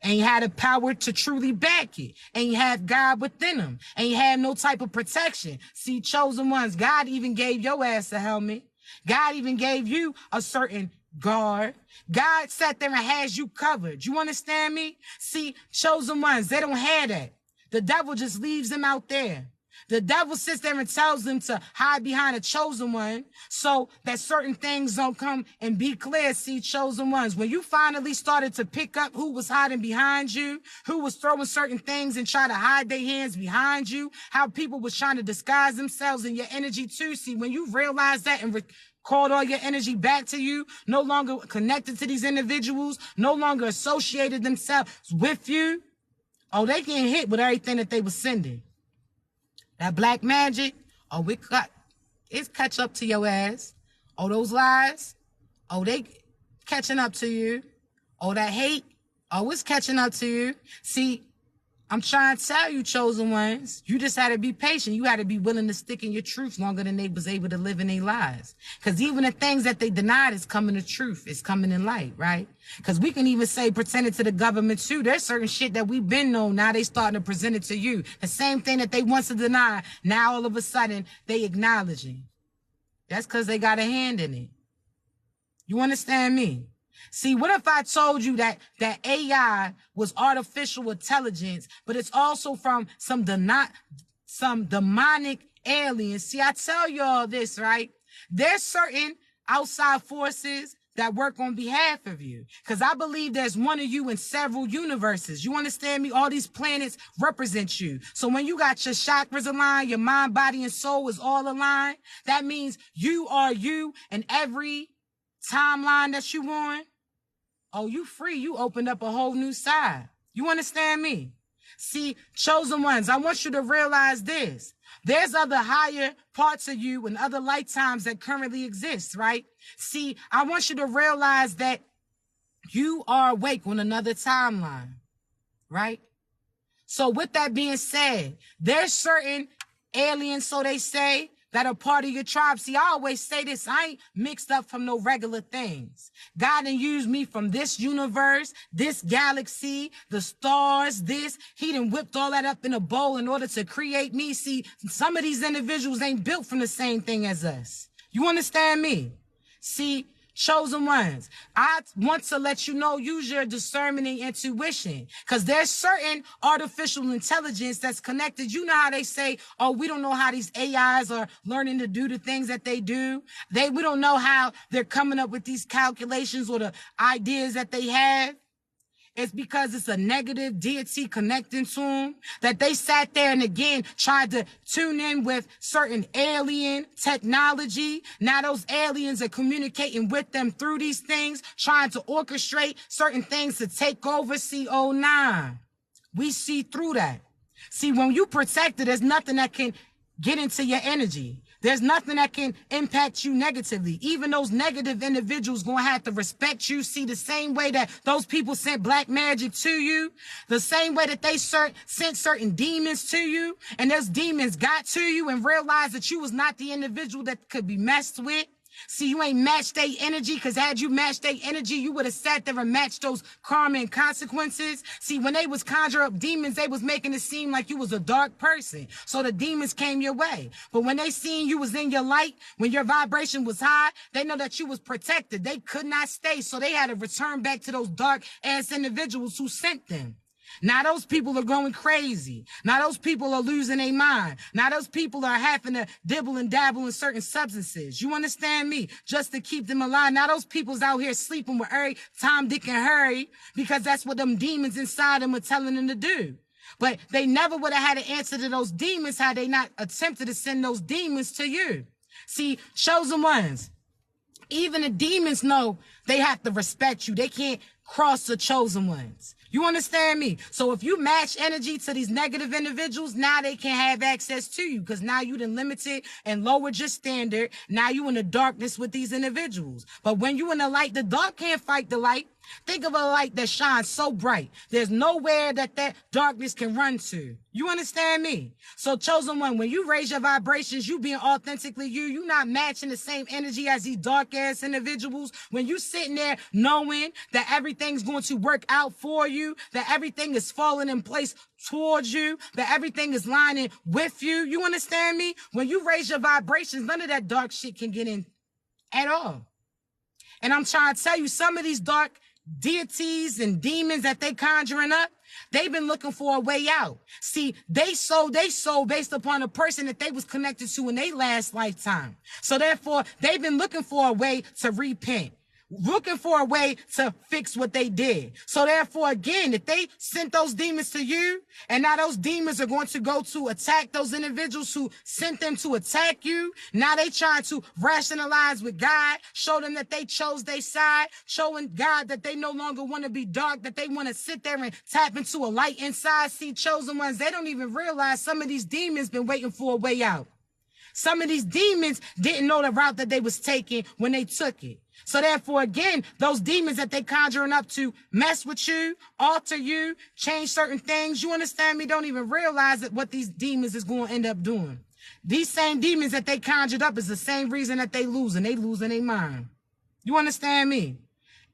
And you had the power to truly back it. And you have God within them. And you have no type of protection. See, chosen ones, God even gave your ass a helmet. God even gave you a certain guard. God sat there and has you covered. You understand me? See, chosen ones, they don't have that. The devil just leaves them out there. The devil sits there and tells them to hide behind a chosen one so that certain things don't come and be clear. See, chosen ones, when you finally started to pick up who was hiding behind you, who was throwing certain things and try to hide their hands behind you, how people was trying to disguise themselves in your energy too. See, when you realize that and called all your energy back to you, no longer connected to these individuals, no longer associated themselves with you, oh, they getting hit with everything that they were sending. That black magic, oh, it's catch up to your ass. Oh, those lies, oh, they catching up to you. Oh, that hate, oh, it's catching up to you. See, I'm trying to tell you, chosen ones, you just had to be patient. You had to be willing to stick in your truth longer than they was able to live in their lives. Because even the things that they denied is coming to truth. It's coming in light, right? Because we can even say pretending to the government too. There's certain shit that we've been known. Now they starting to present it to you. The same thing that they once to deny. Now all of a sudden they acknowledging. That's because they got a hand in it. You understand me? See, what if I told you that AI was artificial intelligence, but it's also from some demonic aliens? See, I tell y'all this, right? There's certain outside forces that work on behalf of you. Because I believe there's one of you in several universes. You understand me? All these planets represent you. So when you got your chakras aligned, your mind, body, and soul is all aligned, that means you are you in every timeline that you on. Oh, you free. You opened up a whole new side. You understand me? See, chosen ones, I want you to realize this. There's other higher parts of you and other lifetimes that currently exist, right? See, I want you to realize that you are awake on another timeline, right? So with that being said, there's certain aliens, so they say, that are part of your tribe. See, I always say this, I ain't mixed up from no regular things. God done used me from this universe, this galaxy, the stars, this. He done whipped all that up in a bowl in order to create me. See, some of these individuals ain't built from the same thing as us. You understand me? See, chosen ones, I want to let you know, use your discernment and intuition, because there's certain artificial intelligence that's connected. You know how they say, oh, we don't know how these AIs are learning to do the things that they do. We don't know how they're coming up with these calculations or the ideas that they have. It's because it's a negative deity connecting to them that they sat there and again tried to tune in with certain alien technology. Now those aliens are communicating with them through these things, trying to orchestrate certain things to take over. CO9. We see through that. See, when you protect it, there's nothing that can get into your energy. There's nothing that can impact you negatively. Even those negative individuals gonna have to respect you. See, the same way that those people sent black magic to you, the same way that they sent certain demons to you, and those demons got to you and realized that you was not the individual that could be messed with. See, you ain't matched their energy, because had you matched their energy, you would have sat there and matched those karma and consequences. See, when they was conjure up demons, they was making it seem like you was a dark person. So the demons came your way. But when they seen you was in your light, when your vibration was high, they know that you was protected. They could not stay, so they had to return back to those dark-ass individuals who sent them. Now those people are going crazy. Now those people are losing their mind. Now those people are having to dibble and dabble in certain substances. You understand me? Just to keep them alive. Now those people's out here sleeping with every Tom, Dick, and Harry, because that's what them demons inside them are telling them to do. But they never would have had an answer to those demons had they not attempted to send those demons to you. See, chosen ones, even the demons know they have to respect you. They can't cross the chosen ones. You understand me? So if you match energy to these negative individuals, now they can have access to you, because now you done limited and lowered your standard. Now you in the darkness with these individuals. But when you in the light, the dark can't fight the light. Think of a light that shines so bright. There's nowhere that darkness can run to. You understand me? So chosen one, when you raise your vibrations, you being authentically you, you not matching the same energy as these dark ass individuals. When you sitting there knowing that everything's going to work out for you, that everything is falling in place towards you, that everything is lining with you. You understand me? When you raise your vibrations, none of that dark shit can get in at all. And I'm trying to tell you, some of these dark deities and demons that they conjuring up, they've been looking for a way out. See, they sold based upon a person that they was connected to in their last lifetime. So therefore, they've been looking for a way to repent, looking for a way to fix what they did. So therefore, again, if they sent those demons to you, and now those demons are going to go to attack those individuals who sent them to attack you, now they trying to rationalize with God, show them that they chose their side, showing God that they no longer want to be dark, that they want to sit there and tap into a light inside. See, chosen ones, they don't even realize some of these demons been waiting for a way out. Some of these demons didn't know the route that they was taking when they took it. So therefore, again, those demons that they conjuring up to mess with you, alter you, change certain things, you understand me, don't even realize that what these demons is going to end up doing. These same demons that they conjured up is the same reason that they losing. They losing their mind. You understand me?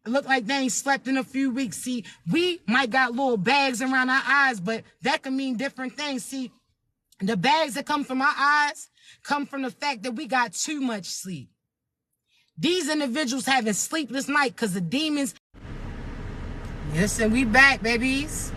It look like they ain't slept in a few weeks. See, we might got little bags around our eyes, but that can mean different things. See, the bags that come from our eyes come from the fact that we got too much sleep. These individuals having sleepless night because the demons. Listen, we back, babies.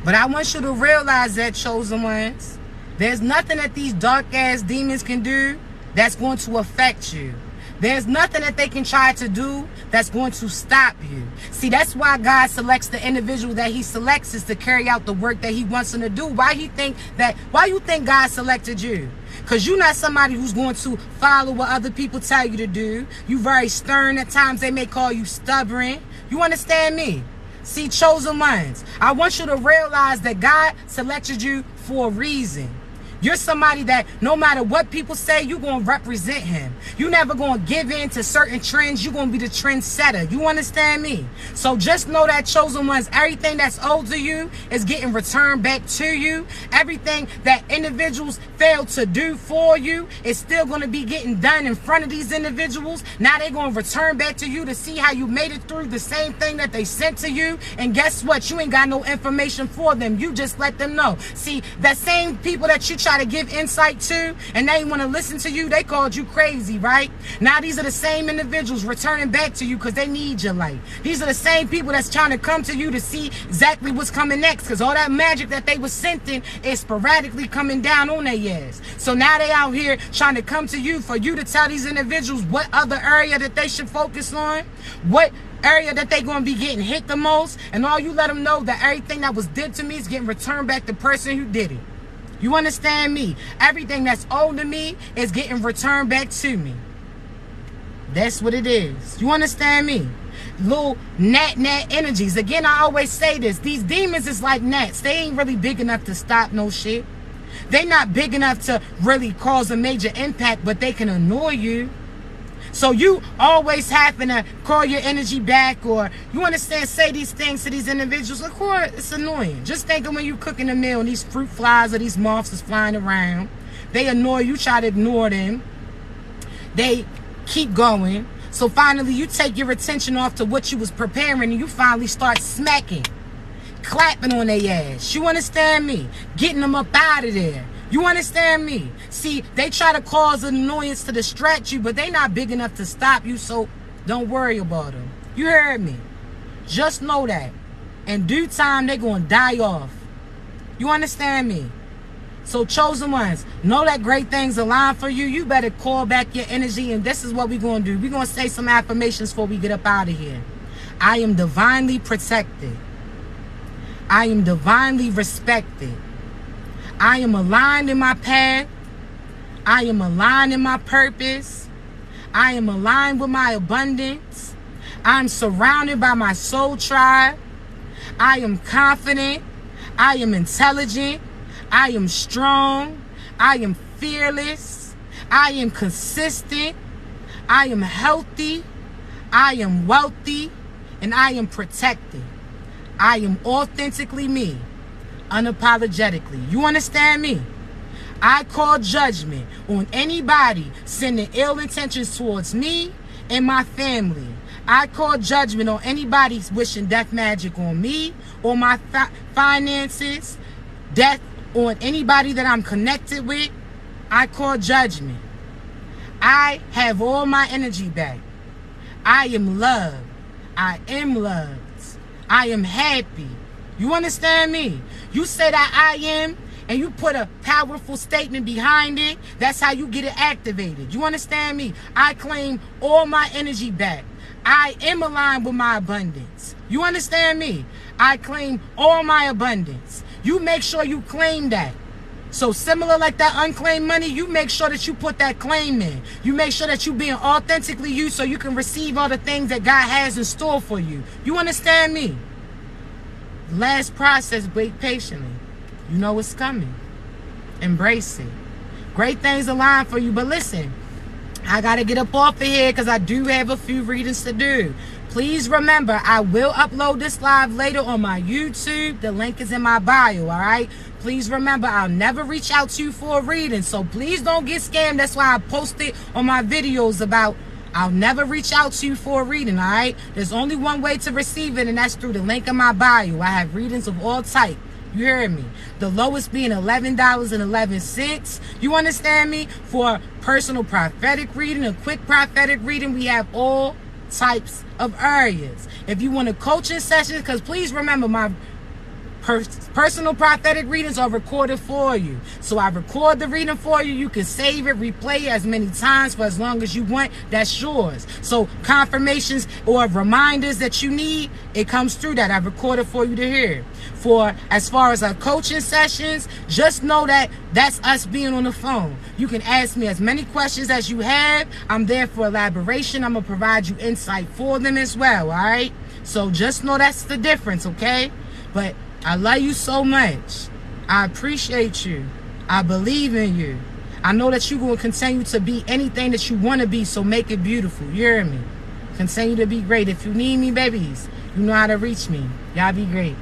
But I want you to realize that, chosen ones, there's nothing that these dark ass demons can do that's going to affect you. There's nothing that they can try to do that's going to stop you. See, that's why God selects the individual that he selects is to carry out the work that he wants them to do. Why you think God selected you? Because you're not somebody who's going to follow what other people tell you to do. You're very stern. At times they may call you stubborn. You understand me? See, chosen ones, I want you to realize that God selected you for a reason. You're somebody that no matter what people say, you're going to represent him. You're never going to give in to certain trends. You're going to be the trendsetter. You understand me? So just know that, chosen ones, everything that's owed to you is getting returned back to you. Everything that individuals failed to do for you is still going to be getting done in front of these individuals. Now they're going to return back to you to see how you made it through the same thing that they sent to you. And guess what? You ain't got no information for them. You just let them know. See, that same people that you try to give insight to and they want to listen to you, they called you crazy, right? Now these are the same individuals returning back to you because they need your light. These are the same people that's trying to come to you to see exactly what's coming next, because all that magic that they was sending is sporadically coming down on their ass. So now they out here trying to come to you for you to tell these individuals what other area that they should focus on, what area that they gonna be getting hit the most, and all you let them know that everything that was did to me is getting returned back to the person who did it. You understand me? Everything that's owed to me is getting returned back to me. That's what it is. You understand me? Little gnat energies. Again, I always say this. These demons is like gnats. They ain't really big enough to stop no shit. They not big enough to really cause a major impact, but they can annoy you. So you always having to call your energy back, or you understand, say these things to these individuals. Of course, it's annoying. Just think of when you cooking a meal and these fruit flies or these moths is flying around. They annoy you, try to ignore them. They keep going. So finally you take your attention off to what you was preparing and you finally start smacking, clapping on their ass. You understand me? Getting them up out of there. You understand me? See, they try to cause an annoyance to distract you, but they not big enough to stop you, so don't worry about them. You heard me? Just know that. In due time, they're going to die off. You understand me? So, chosen ones, know that great things align for you. You better call back your energy, and this is what we're going to do. We're going to say some affirmations before we get up out of here. I am divinely protected. I am divinely respected. I am aligned in my path. I am aligned in my purpose. I am aligned with my abundance. I'm surrounded by my soul tribe. I am confident. I am intelligent. I am strong. I am fearless. I am consistent. I am healthy. I am wealthy. And I am protected. I am authentically me. Unapologetically. You understand me? I call judgment on anybody sending ill intentions towards me and my family. I call judgment on anybody wishing death magic on me or my finances, death on anybody that I'm connected with. I call judgment. I have all my energy back. I am loved. I am loved. I am happy. You understand me? You say that I am, and you put a powerful statement behind it. That's how you get it activated. You understand me? I claim all my energy back. I am aligned with my abundance. You understand me? I claim all my abundance. You make sure you claim that. So similar like that unclaimed money, you make sure that you put that claim in. You make sure that you being authentically you so you can receive all the things that God has in store for you. You understand me? Last process, wait patiently. You know what's coming. Embrace it. Great things align for you. But listen, I got to get up off of here because I do have a few readings to do. Please remember, I will upload this live later on my YouTube. The link is in my bio, all right? Please remember, I'll never reach out to you for a reading. So please don't get scammed. That's why I posted on my videos about I'll never reach out to you for a reading, all right? There's only one way to receive it, and that's through the link in my bio. I have readings of all type. You heard me? The lowest being $11.11. You understand me? For personal prophetic reading, a quick prophetic reading, we have all types of areas. If you want a coaching session, because please remember, my Personal prophetic readings are recorded for you. So I record the reading for you. You can save it, replay it as many times for as long as you want. That's yours. So confirmations or reminders that you need, it comes through that. I recorded for you to hear. For as far as our coaching sessions, just know that that's us being on the phone. You can ask me as many questions as you have. I'm there for elaboration. I'm going to provide you insight for them as well, all right? So just know that's the difference, okay? But I love you so much. I appreciate you. I believe in you. I know that you're going to continue to be anything that you want to be, so make it beautiful. You hear me? Continue to be great. If you need me, babies, you know how to reach me. Y'all be great.